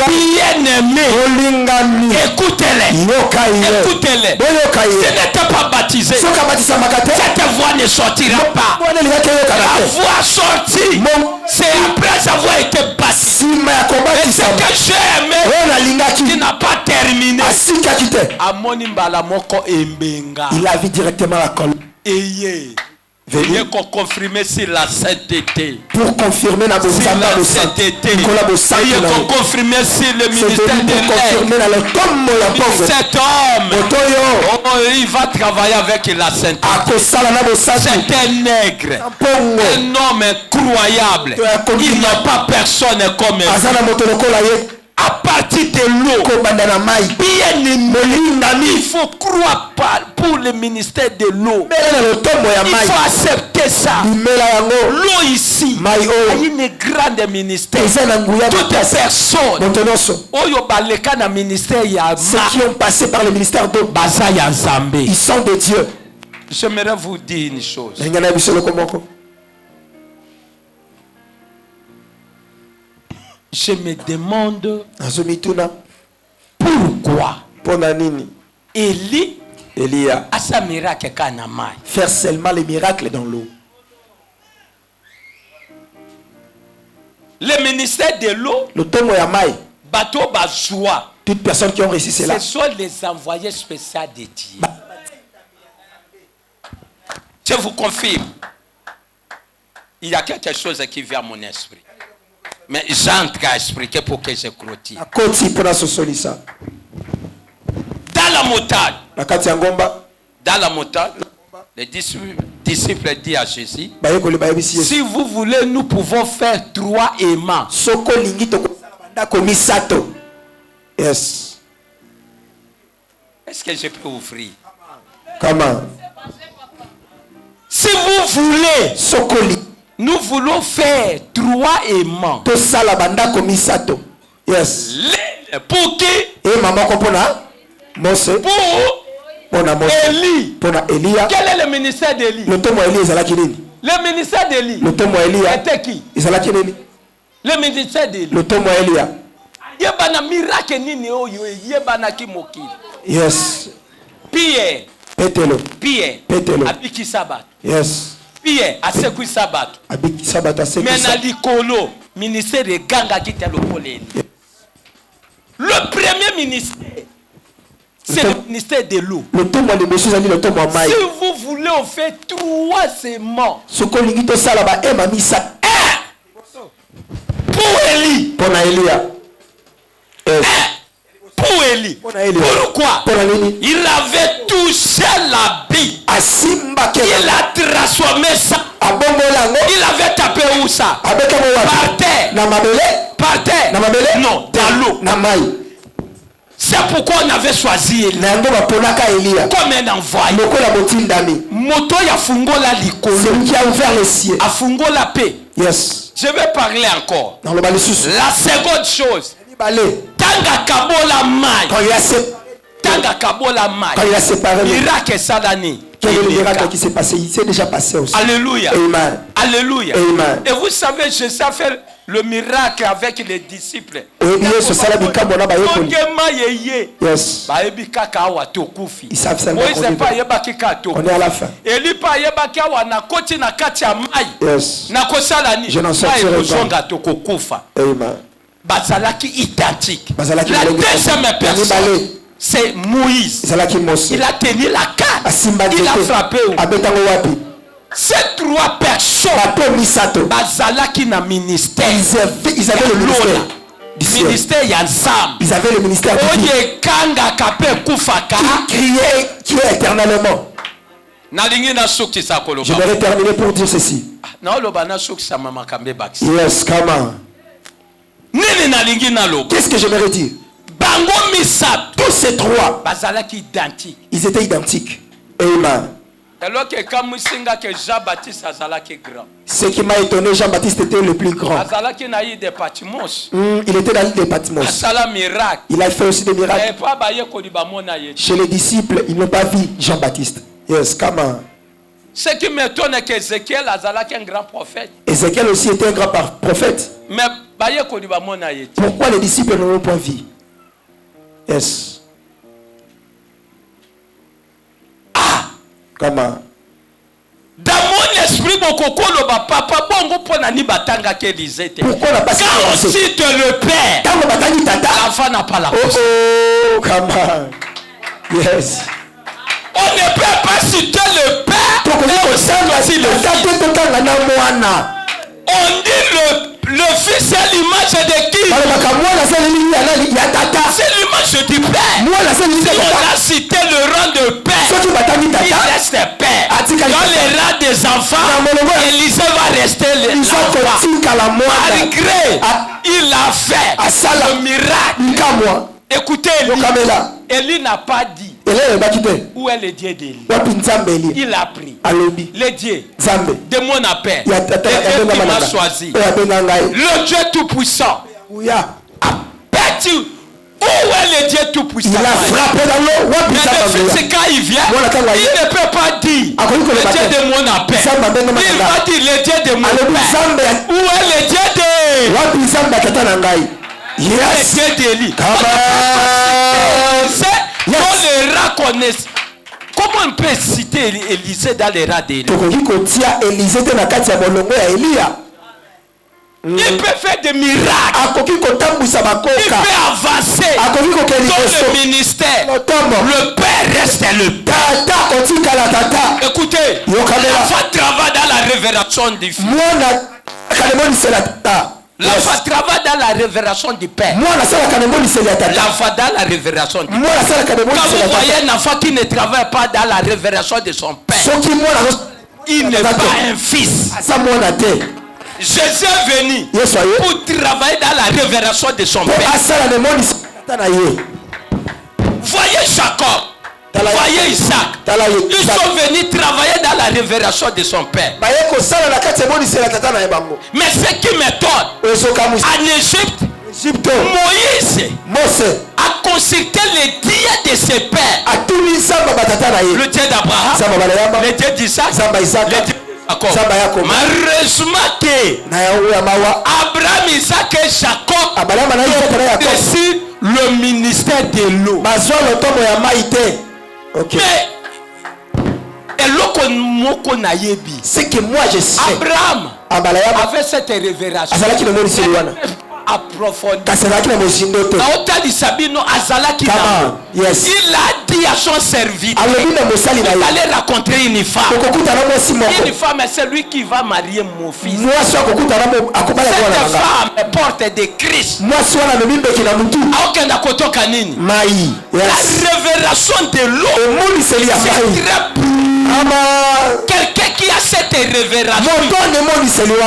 Speaker 1: bien-aimé. Écoutez-les. Écoutez-les. Ce n'était pas baptisé. Cette voix ne sortira pas. La voix sortie. C'est après avoir été baptisé. Et ce que j'ai aimé, qui n'a pas terminé.
Speaker 2: Il a vu directement la colonne.
Speaker 1: Veuillez confirmer sur la sainteté.
Speaker 2: Pour confirmer la
Speaker 1: sainteté. Veuillez confirmer sur le ministère de l'air. Cet homme, il va travailler avec la sainteté. C'est un nègre. Un homme incroyable. Il n'y a pas personne comme lui. À partir de l'eau, bien aimé, il faut croire pour le ministère de l'eau. Il faut accepter ça. L'eau ici a une grande ministère. Toutes les personnes
Speaker 2: ceux qui ont passé par le ministère d'eau, ils sont de Dieu.
Speaker 1: J'aimerais vous dire une chose. Je me demande pourquoi Élie a sa miracle kanamai.
Speaker 2: Faire seulement les miracles dans l'eau.
Speaker 1: Le ministère de l'eau, bateau bazoua.
Speaker 2: Toutes personnes qui ont réussi cela.
Speaker 1: Ce sont les envoyés spéciaux de Dieu. Je vous confirme. Il y a quelque chose qui vient à mon esprit. Mais j'entre à expliquer pour que je clôture. Dans la montagne. Dans la montagne. Les disciples disent à Jésus, si vous voulez, nous pouvons faire 3 aimants.
Speaker 2: Yes.
Speaker 1: Est-ce que je peux ouvrir?
Speaker 2: Comment?
Speaker 1: Si vous voulez, nous voulons faire 3 aimants.
Speaker 2: Yes.
Speaker 1: Pour qui?
Speaker 2: Pour
Speaker 1: Élie. Quel est le ministère d'Élie? Le ministère d'Élie était qui? Le ministère d'Élie. Yebana miracle nini oyo yebana kimokili.
Speaker 2: Yes.
Speaker 1: Pierre. Pierre. Abiki sabat.
Speaker 2: Yes.
Speaker 1: Pierre asekui sabat.
Speaker 2: Abiki sabat asekui.
Speaker 1: Mena likolo ministère de ganga kitelo poleni. Le premier ministère, c'est le ministère de l'eau.
Speaker 2: Si
Speaker 1: vous voulez, on fait 3 séments.
Speaker 2: Pour
Speaker 1: Élie.
Speaker 2: Pour Elia.
Speaker 1: Pour Élie. Pourquoi? Il avait touché l'habit. Il a transformé ça. Il avait tapé où ça? Par terre. Par terre. Non, dans l'eau. C'est pourquoi on avait choisi Élie comme un envoyé. Moto ya fungola likolo.
Speaker 2: Celui qui a ouvert les cieux.
Speaker 1: A fungola paix.
Speaker 2: Yes.
Speaker 1: Je vais parler encore.
Speaker 2: Dans le
Speaker 1: la seconde chose. Tanga kabola mai. Tanga kabola mai.
Speaker 2: Quand il a séparé.
Speaker 1: Miracle salani.
Speaker 2: Quel est le miracle qui s'est passé? Il s'est déjà passé aussi.
Speaker 1: Alléluia.
Speaker 2: Amen.
Speaker 1: Alléluia.
Speaker 2: Amen.
Speaker 1: Et vous savez, je sais faire le miracle avec les disciples.
Speaker 2: Yes. Ils savent seulement qu'on est à la fin. Yes. Je n'en sortirai pas. Amen.
Speaker 1: Bazalaki identique. La
Speaker 2: Bazalaki
Speaker 1: deuxième personne, c'est Moïse. Il a tenu la canne. Il a frappé. Ces 3 personnes, Bazalaki na ministère.
Speaker 2: Ils avaient le ministère.
Speaker 1: Ministère Yansam.
Speaker 2: Ils avaient le ministère.
Speaker 1: Qui
Speaker 2: criait éternellement.
Speaker 1: J'aimerais
Speaker 2: terminer pour dire ceci. Yes, come on. Qu'est-ce que j'aimerais dire? Tous ces 3, ils étaient identiques. Amen. Ce qui m'a étonné, Jean-Baptiste était le plus grand. Il était dans l'île de Patmos. Il a fait aussi des miracles. Chez les disciples, ils n'ont pas vu Jean-Baptiste. Yes, come on.
Speaker 1: Ce qui m'étonne, c'est qu'Ézéchiel a un grand prophète.
Speaker 2: Ézéchiel aussi était un grand prophète.
Speaker 1: Mais
Speaker 2: pourquoi les disciples n'ont pas vu? Yes.
Speaker 1: Ah!
Speaker 2: Comment?
Speaker 1: Dans mon esprit, pourquoi on n'a pas
Speaker 2: cité?
Speaker 1: Quand on cite le Père, l'enfant n'a pas la
Speaker 2: cause. Oh, comment? Yes.
Speaker 1: On ne peut pas citer le Père. On dit le Fils est l'image de qui? C'est l'image du Père. Si on a cité le rang de Père, il reste Père. Dans les rangs des enfants, Élisée va rester l'enfant. Malgré, il a fait le miracle. Écoutez, Élie n'a pas dit où est le Dieu d'Élie. Il a pris le Dieu de mon appel. Le Dieu qui m'a choisi. Le Dieu tout-puissant. Où est le Dieu tout-puissant?
Speaker 2: Il a frappé dans l'eau.
Speaker 1: Mais le fils, quand il vient, il ne peut pas dire le Dieu de mon appel. Il va dire le Dieu de mon appel. Où est le Dieu de...
Speaker 2: Yes.
Speaker 1: Le Dieu d'Élie. Dans les rats connaissent. Comment on peut citer Élisée dans les rats d'Élie? Il peut faire des miracles. Il peut avancer dans le ministère. Le Père reste le Père. Écoutez, l'enfant travaille dans la révélation du Fils. L'enfant travaille dans la révélation du Père. L'enfant dans la révélation du Père. Quand vous voyez un enfant qui ne travaille pas dans la révélation de son Père, il n'est pas un fils. Jésus est venu pour travailler dans la révélation de son Père. Voyez Jacob. Voyez Isaac. Ils sont venus travailler dans la révélation de son Père. Mais ce qui m'étonne, en Égypte, Moïse a consulté les dieux de ses pères. Le Dieu d'Abraham, le Dieu d'Isaac, le Dieu Jacob. Malheureusement que Abraham, Isaac et Jacob décident le ministère de l'eau.
Speaker 2: Okay.
Speaker 1: Mais
Speaker 2: c'est que moi je sais.
Speaker 1: Abraham avait cette révélation. approfondi.
Speaker 2: Yes.
Speaker 1: Il a dit à son serviteur, vous allez rencontrer une femme. Une femme, c'est lui qui va marier mon fils. Cette femme porte des Christ. La révélation de l'eau, c'est très plus. Quelqu'un qui a cette révélation,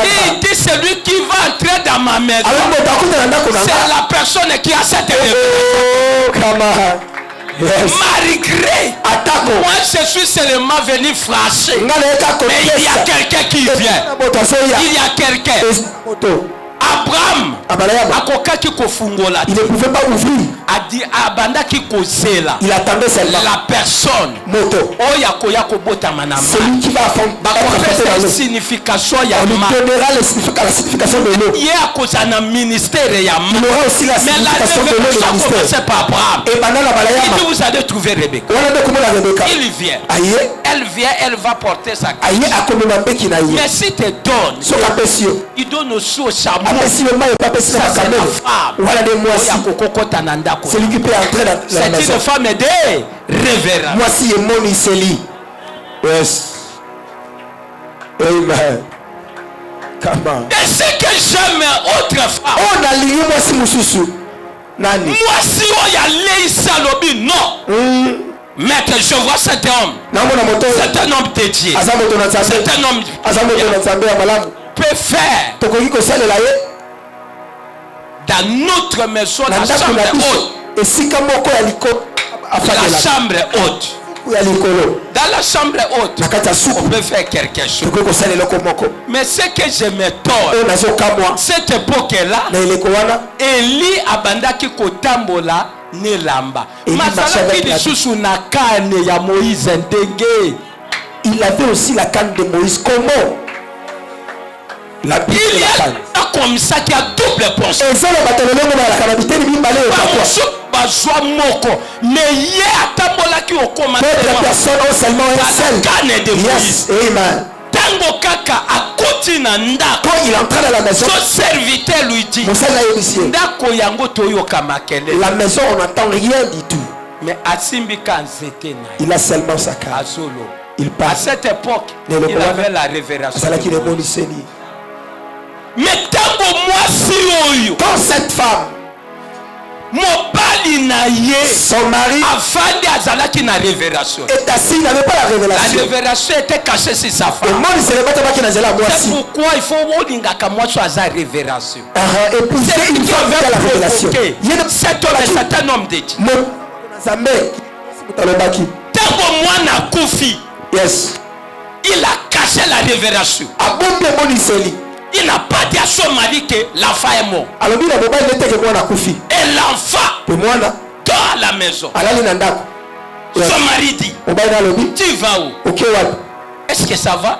Speaker 1: il dit celui qui va entrer dans ma maison, c'est la personne qui a cette révélation. Malgré moi je suis seulement venu flasher, mais il y a quelqu'un qui vient. Il y a quelqu'un. Abraham
Speaker 2: il ne pouvait pas ouvrir. Il attendait seulement
Speaker 1: la personne.
Speaker 2: Celui qui va affronter la signification. On lui donnera la signification de l'eau. Il aura aussi la signification de l'eau de ministère. Et
Speaker 1: il dit vous allez trouver Rebecca. Il vient. Elle vient, elle va porter sa carte. Mais si tu donnes, il donne aussi au chameau.
Speaker 2: C'est lui qui peut entrer dans la maison.
Speaker 1: C'est une femme de révérence.
Speaker 2: Moi si est mon Iseli. Yes. Amen. Comment?
Speaker 1: Et ce que j'aime autre femme.
Speaker 2: On a lié moi si Moussousou. Nani.
Speaker 1: Moi si on y a l'œil salobi non. Maître, je vois cet homme. C'est un homme dédié. C'est un homme peut faire dans notre maison la chambre haute. La chambre haute. Dans la chambre haute, on peut faire quelque chose. Mais ce que je me tords, cette époque-là, Eli abandaki kotambola ne lamba.
Speaker 2: Il avait aussi la canne de Moïse. Comment? La Bible
Speaker 1: il y a comme ça qui a double portion. Mais il y a tambola qui au commencé.
Speaker 2: D'autres personnes ont seulement un seul.
Speaker 1: Yes,
Speaker 2: amen.
Speaker 1: Tango kaka akoti na ndako.
Speaker 2: Quand il entra dans la maison,
Speaker 1: son serviteur lui dit ndako yango toyoka makele.
Speaker 2: La maison on n'entend rien du tout.
Speaker 1: Mais asimbika nzete na.
Speaker 2: Il a seulement sa carte. Il part.
Speaker 1: À cette époque, il avait la révélation. Mais tango moi si oyo.
Speaker 2: Quand cette femme,
Speaker 1: son mari est
Speaker 2: assis, il n'avait pas la révélation.
Speaker 1: La révélation était cachée sur sa femme. C'est pourquoi il faut la révélation.
Speaker 2: C'est une femme qui a la révélation.
Speaker 1: C'est un homme de Dieu.
Speaker 2: Yes.
Speaker 1: Il a caché la révélation. Il n'a pas dit à son mari que l'enfant est mort. Et l'enfant dans la maison. Son mari dit, tu vas où? Est-ce que ça va?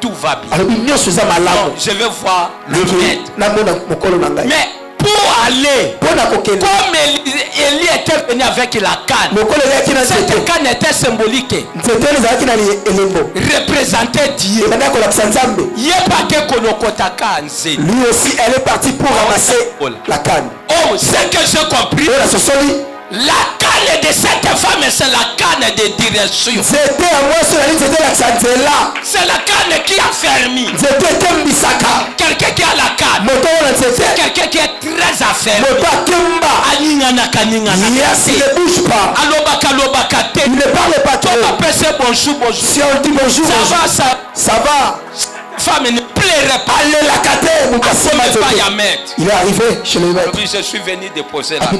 Speaker 1: Tout va bien. Non, je vais voir le maître. Mais pour aller, comme Élie était venu avec la canne, cette canne était symbolique, représentait Dieu.
Speaker 2: Lui aussi, elle est partie pour ramasser la canne.
Speaker 1: Oh, c'est que j'ai compris. La canne de cette femme, c'est la canne de direction.
Speaker 2: C'était à moi,
Speaker 1: c'est la canne qui a fermé. Quelqu'un qui a la canne. C'est quelqu'un qui est très affermi.
Speaker 2: Il ne bouge pas. Il ne parle pas trop.
Speaker 1: Bonjour, bonjour.
Speaker 2: Si on dit bonjour, ça va.
Speaker 1: Femme ne plairait pas.
Speaker 2: Il est arrivé chez le maître.
Speaker 1: Je suis venu déposer la canne.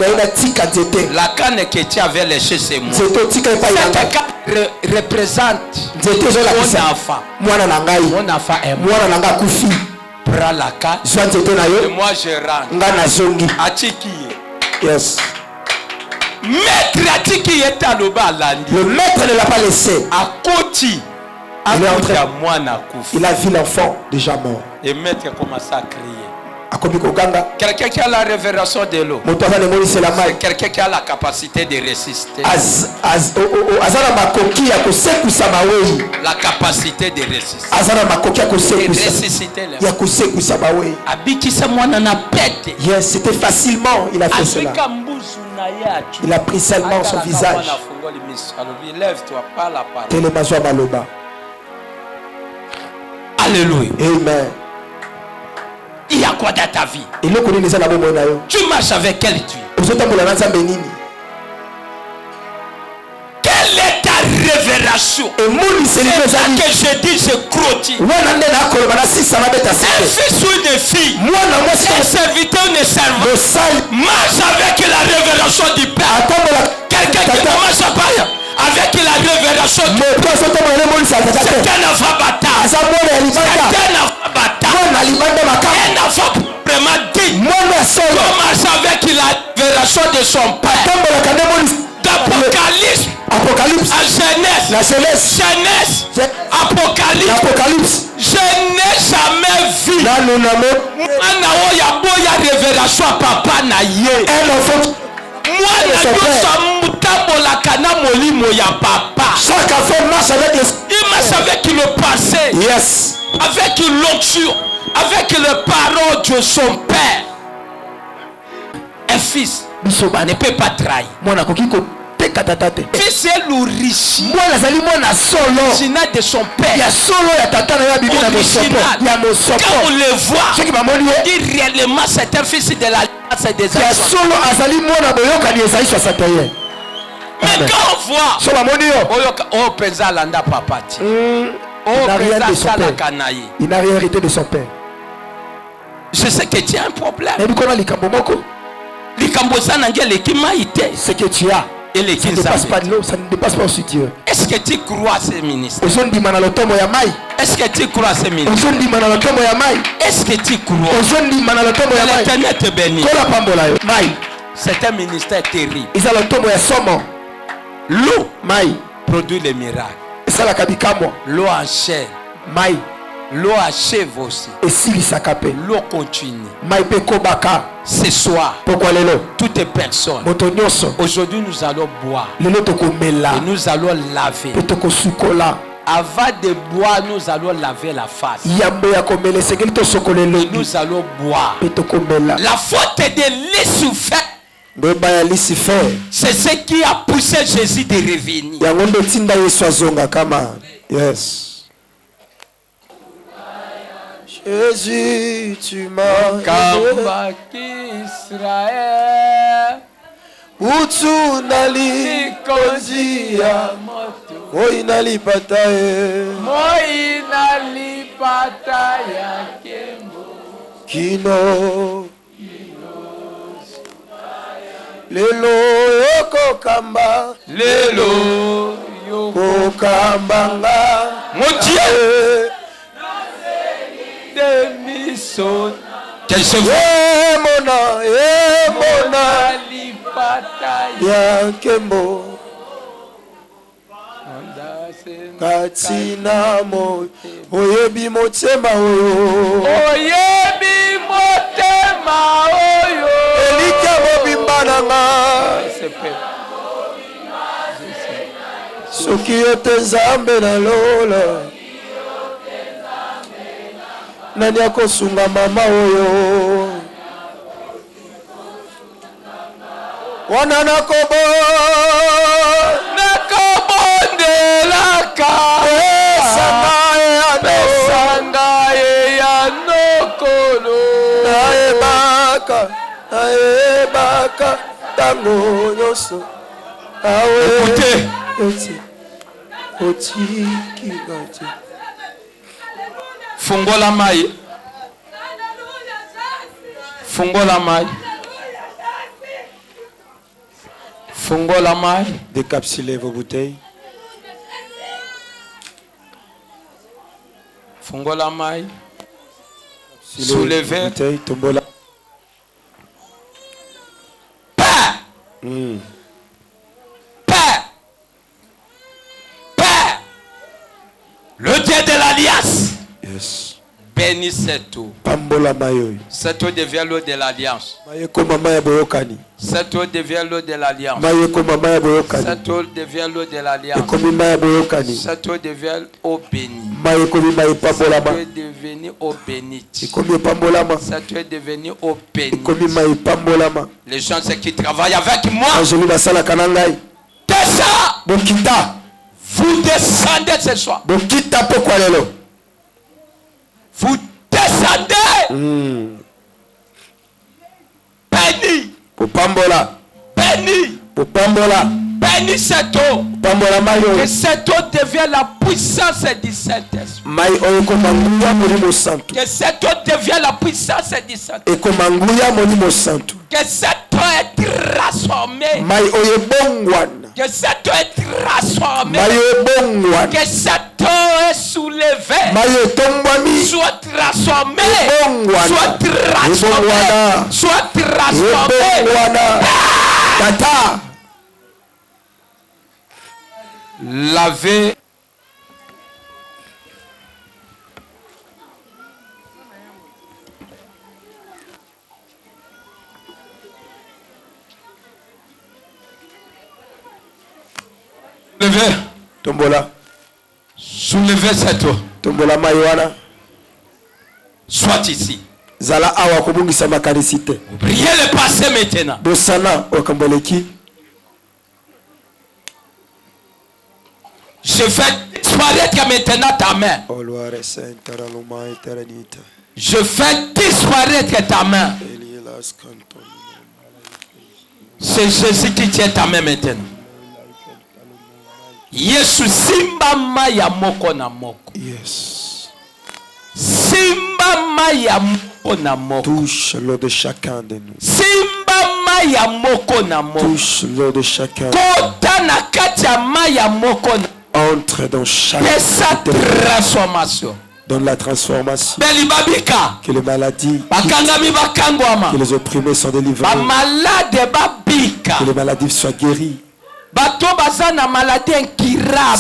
Speaker 1: La canne que tu avais léchée, c'est moi. Cette canne représente mon enfant. Mon enfant est mort. Prends la canne. Et moi je rentre. Atiki.
Speaker 2: Yes.
Speaker 1: Maître Atiki est à l'Obalandi.
Speaker 2: Le maître ne l'a pas laissé.
Speaker 1: À Koti.
Speaker 2: Il est entré. Il a vu l'enfant déjà mort.
Speaker 1: Et maître commence à crier. Quelqu'un qui a la révélation de l'eau. C'est quelqu'un qui a la capacité de résister. La capacité de résister.
Speaker 2: Yes, c'était facilement, il a fait cela. Il a pris seulement son visage.
Speaker 1: Alléluia.
Speaker 2: Amen.
Speaker 1: Il y a quoi dans ta vie? Tu marches avec quel Dieu? Quelle est ta révélation? C'est ça que je dis, je crois. Un fils ou une fille, un serviteur ou une servante marche avec la révélation du Père. Quelqu'un qui ne marche pas avec la révélation du Père, c'est un enfant bâtard. C'est un enfant bâtard. Un enfant vraiment digne. On marche avec la révélation de son Père. D'Apocalypse. En Genèse. Apocalypse. Je n'ai jamais vu. Moi, révélation papa na ye. Moi, chaque affaire marche avec le... Il marche avec le passé.
Speaker 2: Yes.
Speaker 1: Avec l'onction. Avec le parole de son père. Un fils ne peut pas trahir. Fils est l'origine. L'original de son père. Quand on le voit, il réellement c'est un fils de la des mais quand on voit
Speaker 2: il n'a rien hérité de son père.
Speaker 1: Je sais que tu as un problème.
Speaker 2: Ce que tu as, ça ne dépasse pas de l'eau, ça ne dépasse pas aussi Dieu.
Speaker 1: Est-ce que tu crois à ces ministres?
Speaker 2: Est-ce
Speaker 1: que tu crois à ces ministres? Est-ce que tu crois? L'Éternel te bénit. C'est un ministère terrible. L'eau produit les miracles. L'eau enchaîne. L'eau achève aussi. L'eau continue. Ce soir, toutes les personnes, aujourd'hui nous allons boire. Et nous allons laver. Avant de boire, nous allons laver la face. Et nous allons boire. La faute de Lucifer, c'est ce qui a poussé Jésus de revenir.
Speaker 2: Yes. Jésus, tu m'as
Speaker 1: Israël.
Speaker 2: Utunali konzia Moinali pataye Kino Lelo yoko kamba
Speaker 1: Lelo
Speaker 2: yoko kambanga
Speaker 1: Mon Dieu Demison
Speaker 2: Emona ya kembo katina mo oyebi motema oyo elike mobimbananga soki yo te nzambe na lola nani akosunga mama oyo wana nakobondelaka esangaye ya nokolo nayebaka tango nyonso awe eti otikinga te.
Speaker 1: Fungola mai. Fungola mai. Fungola mai.
Speaker 2: Décapsulez vos bouteilles.
Speaker 1: Fungola mai. Soulevez.
Speaker 2: Bouteille, tombola.
Speaker 1: Père. Père. Père. Le Dieu de l'alliance.
Speaker 2: Yes.
Speaker 1: Bénis cette eau. Cette eau devient l'eau de l'alliance. Cette eau devient l'eau de l'alliance. Cette eau devient l'eau de l'alliance. Cette eau devient eau bénie. Cette eau est devenue eau bénite. Cette eau est devenue eau bénite. Les gens qui travaillent avec moi. Vous descendez ce soir. Vous descendez. Béni. Béni cette eau. Que cette eau devienne la puissance du Saint-Esprit. Que cette eau devienne la puissance du Saint-Esprit. Que cette eau est transformée. Que cette eau est transformée. Que cette eau est soulevée. Soit transformée. Soit transformée. Soit transformée. Tata. Lavez. Soulevez.
Speaker 2: Tombola.
Speaker 1: Soulevez cette eau.
Speaker 2: Tombola maïwana.
Speaker 1: Soit ici.
Speaker 2: Zala awa kubungisa makanisite.
Speaker 1: Priez le passé maintenant.
Speaker 2: Bosana wakamboleki.
Speaker 1: Je fais disparaître maintenant ta main. Je fais disparaître ta main. C'est Jésus qui tient ta main maintenant. Yesu simba maya moko na moko.
Speaker 2: Yes.
Speaker 1: Simba maya moko na moko.
Speaker 2: Touche l'eau de chacun de nous.
Speaker 1: Simba maya moko na moko.
Speaker 2: Touche l'eau de chacun.
Speaker 1: Kota na katia maya moko na.
Speaker 2: Entre dans chaque
Speaker 1: transformation.
Speaker 2: Dans la transformation. Que les maladies, que les opprimés sont délivrés. Que les maladies soient guéries. Ceux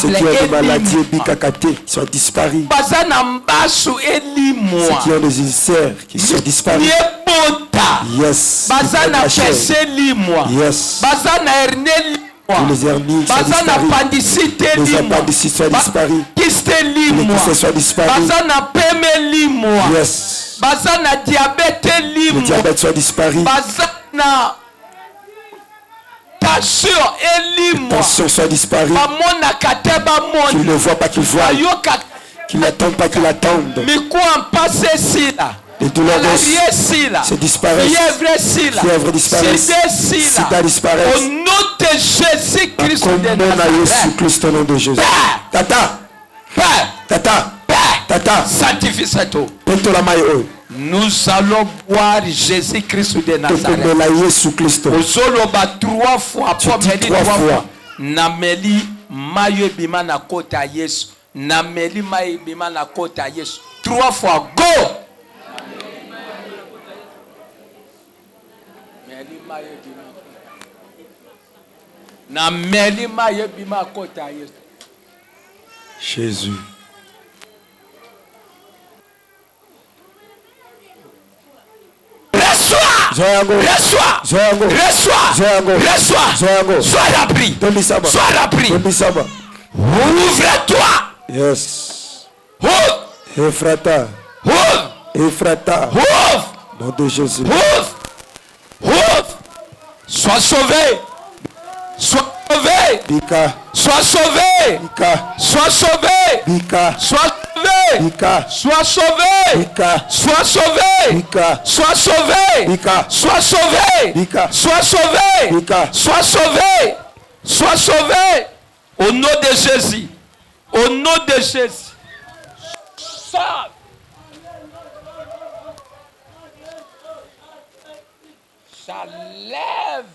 Speaker 2: qui ont des maladies bikakate soient disparus. Ceux qui ont des ulcères qui sont disparus. Yes. Yes. Tous les hernies soient disparus. Les appendicites soient disparus. Les kystes soient disparus. Yes. Le diabète soit disparu. Tension soit disparue. Qu'ils ne voient pas qu'ils voient. Qu'ils n'attendent pas qu'ils attendent. Les douleurs se disparaissent. Fièvre disparaît. Sida disparaît.
Speaker 1: Au nom de Jésus-Christ de
Speaker 2: Nazareth. Au nom de Jésus. Tata. Tata. Tata.
Speaker 1: Sanctifie cette eau.
Speaker 2: Nous
Speaker 1: allons boire Jésus-Christ de Nazareth. Ozoloba 3 fois. Nameli mayo bima na kota Yesu. Nameli mayo bima na kota Yesu. 3 fois. Go.
Speaker 2: Jésus.
Speaker 1: Reçois. Sois repris. Ouvre-toi.
Speaker 2: Yes. Ephrata. Nom de Jésus.
Speaker 1: Sois sauvé.
Speaker 2: Bika.
Speaker 1: Sois sauvé.
Speaker 2: Bika.
Speaker 1: Sois sauvé.
Speaker 2: Bika.
Speaker 1: Sois sauvé.
Speaker 2: Bika.
Speaker 1: Sois sauvé.
Speaker 2: Bika.
Speaker 1: Sois sauvé.
Speaker 2: Bika.
Speaker 1: Sois sauvé.
Speaker 2: Bika.
Speaker 1: Sois sauvé.
Speaker 2: Bika.
Speaker 1: Sois sauvé.
Speaker 2: Bika.
Speaker 1: Sois sauvé. Sois sauvé. Au nom de Jésus. Au nom de Jésus. Ça. Ça lève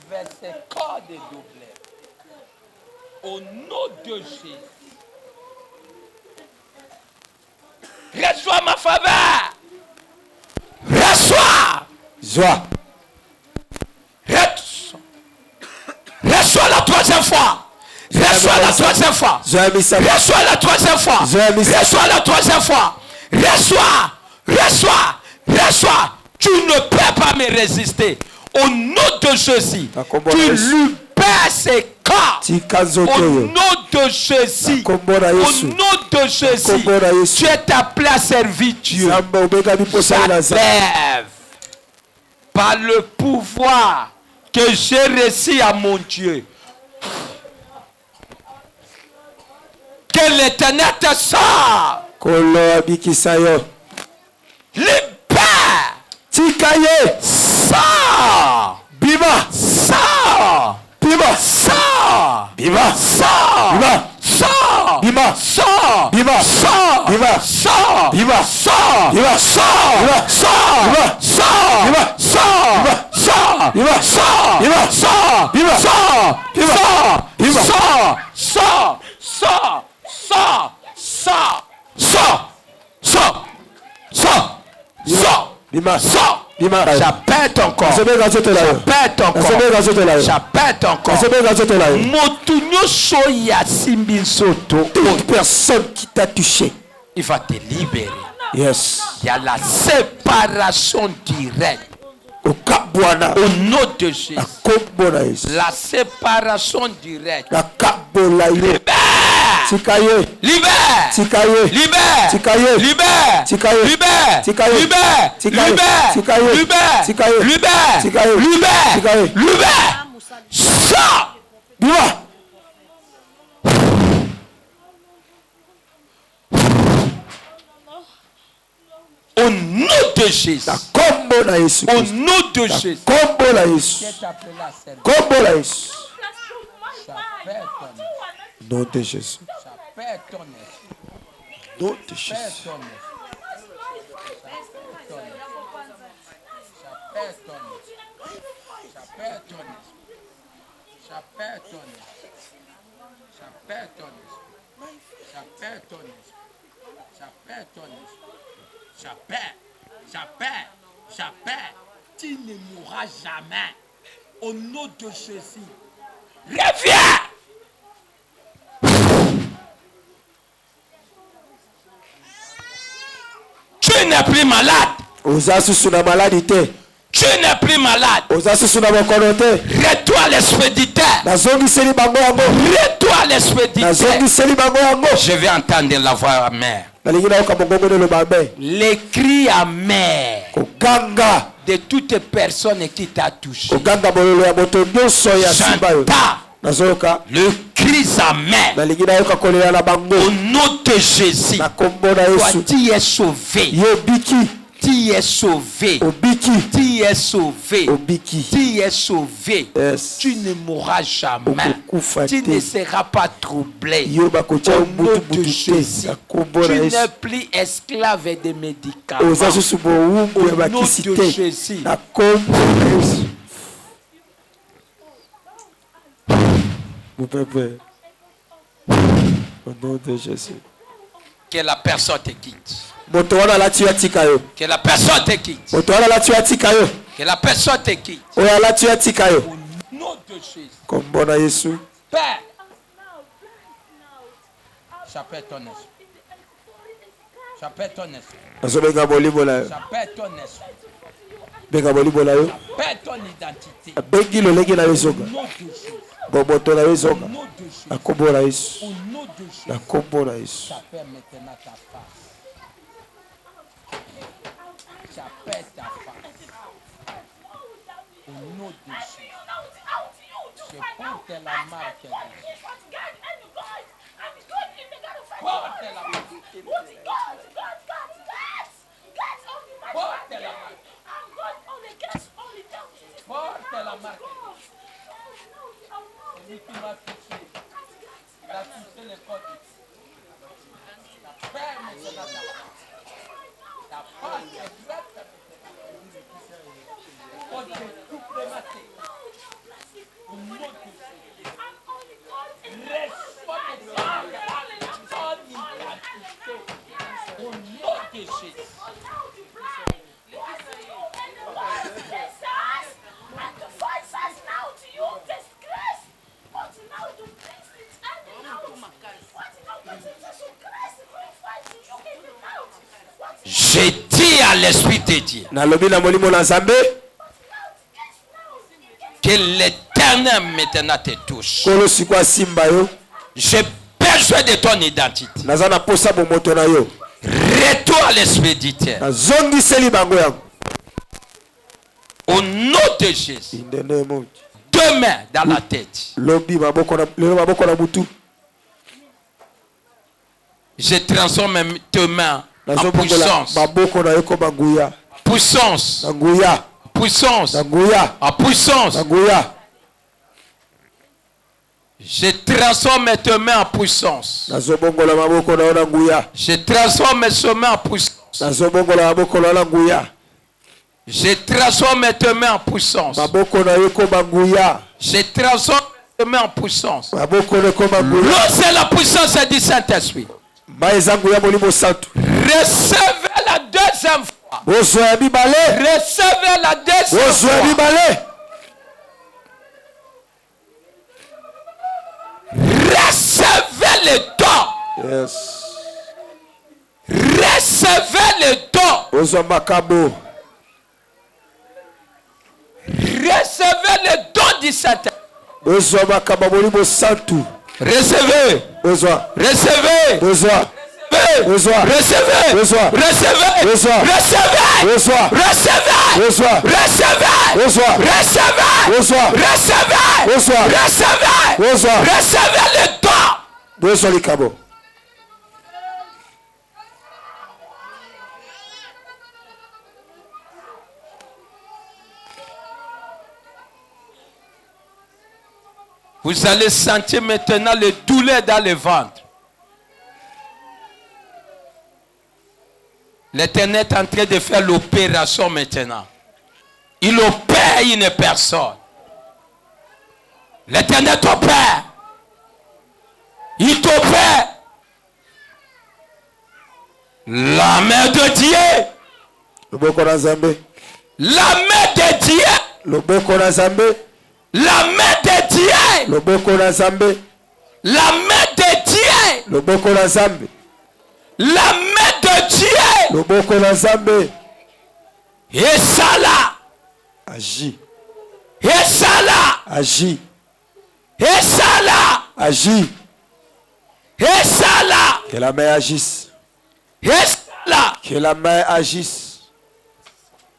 Speaker 1: ses corps de doublés. Au nom de Jésus. Reçois ma faveur. Reçois. Reçois la troisième fois. Reçois la troisième fois. Reçois la troisième fois. Reçois la troisième fois. Reçois. Reçois. Tu ne peux pas me résister. Au nom de Jésus, tu libères ses corps. Au nom de Jésus, tu es appelé à servir Dieu. J'appelle par le pouvoir que j'ai reçu à mon Dieu. Que l'Éternel te sorte. Libère. Sors.
Speaker 2: Biba.
Speaker 1: Sors.
Speaker 2: Biba.
Speaker 1: Sors.
Speaker 2: Biba.
Speaker 1: Sors.
Speaker 2: Biba.
Speaker 1: Sors.
Speaker 2: Biba.
Speaker 1: Sors.
Speaker 2: Biba.
Speaker 1: Sors.
Speaker 2: Biba.
Speaker 1: Sors.
Speaker 2: Biba.
Speaker 1: Sors.
Speaker 2: Biba.
Speaker 1: Sors.
Speaker 2: Biba.
Speaker 1: Sors.
Speaker 2: Biba.
Speaker 1: Sors.
Speaker 2: Biba.
Speaker 1: Sors.
Speaker 2: Biba.
Speaker 1: Sors.
Speaker 2: Biba.
Speaker 1: Sors.
Speaker 2: Biba.
Speaker 1: Sors.
Speaker 2: Biba.
Speaker 1: Sors.
Speaker 2: Biba.
Speaker 1: Sors.
Speaker 2: Biba.
Speaker 1: Sors. Sors. Sors. Sors. Sors. Sors. Sors. Sors. Sors.
Speaker 2: Bima.
Speaker 1: Sors.
Speaker 2: Bima.
Speaker 1: J'appelle ton corps.
Speaker 2: J'appelle
Speaker 1: ton corps. J'appelle ton corps. Motunyo soya simbi soto.
Speaker 2: Toute personne qui t'a touché,
Speaker 1: il va te libérer.
Speaker 2: Yes.
Speaker 1: Il y a la séparation directe.
Speaker 2: Au
Speaker 1: nom de Jésus. La séparation directe. Libère. Libère. Libère. Libère. Libère. Libère. Libère. Libère. Sors. Au nom de Jésus. Au nom de Jésus.
Speaker 2: Nom de Jésus. Nom de Jésus.
Speaker 1: J'appelle. Tu ne mourras jamais. Au nom de Jésus. Reviens. Tu n'es plus malade. Tu n'es plus malade. Retourne l'expéditeur. Retourne l'expéditeur. Je vais entendre la voix amère. Les cris amers de toute personne qui t'a touché. J'entends le cri amer. Au nom de Jésus, toi tu es sauvé. Tu es sauvé. Tu es sauvé. Tu es sauvé. Tu ne mourras jamais. Tu ne seras pas troublé. Au nom de Jésus. Tu n'es plus esclave des médicaments. Au nom de Jésus.
Speaker 2: Mon peuple. Au nom de Jésus.
Speaker 1: Que la personne te quitte.
Speaker 2: Que
Speaker 1: la personne te quitte. Que la personne te quitte. Au nom de Jésus. Père. J'appelle ton esprit. J'appelle ton esprit. J'appelle ton esprit. J'appelle ton identité. Au nom de Jésus. Au nom de Jésus. J'appelle maintenant ta face. J'appelle ta face. Au nom de Jésus. Je porte la marque de Jésus. Porte la marque. Porte la marque. Porte la marque. Celui qui m'a touché. Il a touché les côtes. La paix maintenant ta face. La face est faite. Côte est tout prématé. Au nom de Jésus. Reçois tes sangs. Au nom de Jésus. Je dis l'esprit de Dieu. Que l'Éternel maintenant te touche. J'ai besoin de ton identité. Retour à l'esprit de Dieu. Au nom de Jésus. Deux mains dans la tête. Je transforme tes mains en puissance. Puissance. Puissance. En puissance. Je transforme tes mains en puissance. Je transforme mes mains en puissance. Je transforme tes mains en puissance. Je transforme tes mains en puissance. C'est la puissance du Saint-Esprit. Recevez la deuxième fois. Recevez la deuxième fois. Recevez le don.
Speaker 2: Yes.
Speaker 1: Recevez le don. Recevez le don du Saint-Esprit. Recevez. Recevez. Recevez. Le don. Vous allez sentir maintenant le douleur dans le ventre. L'Éternel est en train de faire l'opération maintenant. Il opère une personne. L'Éternel t'opère. Il t'opère. La main de Dieu. La main de Dieu. La main de Dieu. La main de Dieu. La main de Dieu. Et ça là.
Speaker 2: Agis.
Speaker 1: Et ça là.
Speaker 2: Agis.
Speaker 1: Et ça là.
Speaker 2: Agis.
Speaker 1: Et ça là.
Speaker 2: Que la main agisse.
Speaker 1: Et ça là.
Speaker 2: Que la main agisse.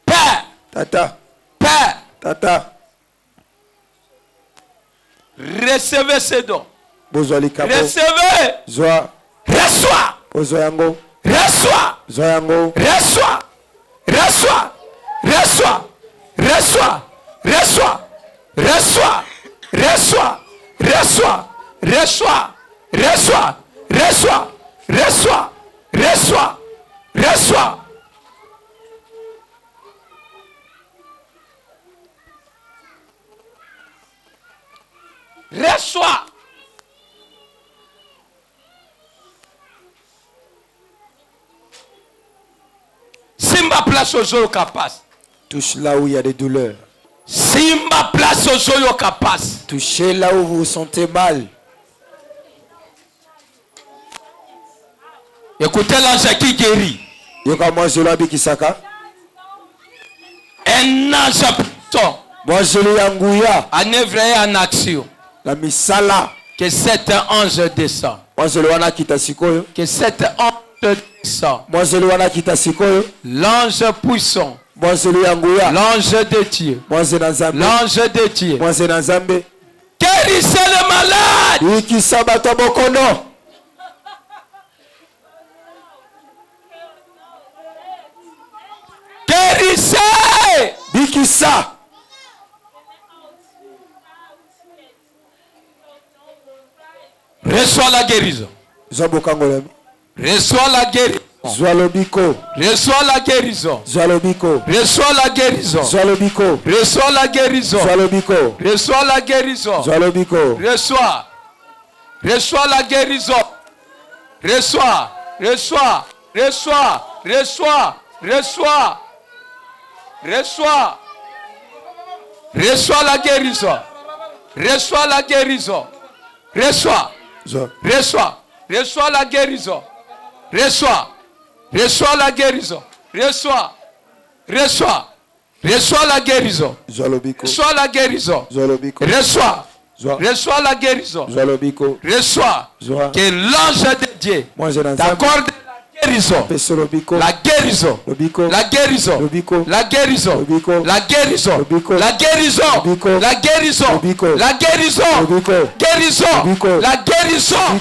Speaker 1: Père.
Speaker 2: Tata.
Speaker 1: Père.
Speaker 2: Tata.
Speaker 1: Recevez ce don.
Speaker 2: Recevez.
Speaker 1: Reçois.
Speaker 2: Reçois.
Speaker 1: Reçois. Reçois. Reçois. Reçois. Reçois. Reçois. Reçois. Reçois. Reçois. Reçois. Reçois. Reçois. Reçois. Reçois. Reçois. Reçois. Reçois. Simba place aux yeux capaces.
Speaker 2: Touche là où il y a des douleurs.
Speaker 1: Simba place aux yeux capaces.
Speaker 2: Touchez là où vous vous sentez mal.
Speaker 1: Écoutez l'ange qui guérit. Un ange puissant. En œuvre et en action.
Speaker 2: La misala.
Speaker 1: Que cet ange descend. Que cet ange descend. L'ange puissant. L'ange de Dieu. L'ange de Dieu. Guérissez le malade. Guérissez.
Speaker 2: Bikisa.
Speaker 1: Reçois la guérison. Reçois la guérison. Reçois la guérison. Reçois la guérison. Reçois la guérison. Reçois la guérison. Reçois. Reçois la guérison. Reçois. Reçois. Reçois. Reçois. Reçois. Reçois. Reçois la guérison. Reçois la guérison. Reçois. Reçois. Reçois la guérison. Reçois. Reçois la guérison. Reçois. Reçois. Reçois la guérison. Reçois la guérison. Reçois. Reçois la guérison. Reçois. Que l'ange de Dieu t'accorde la guérison. La guérison. La guérison. La guérison. La guérison. La guérison. La guérison. La guérison. Guérison. La guérison.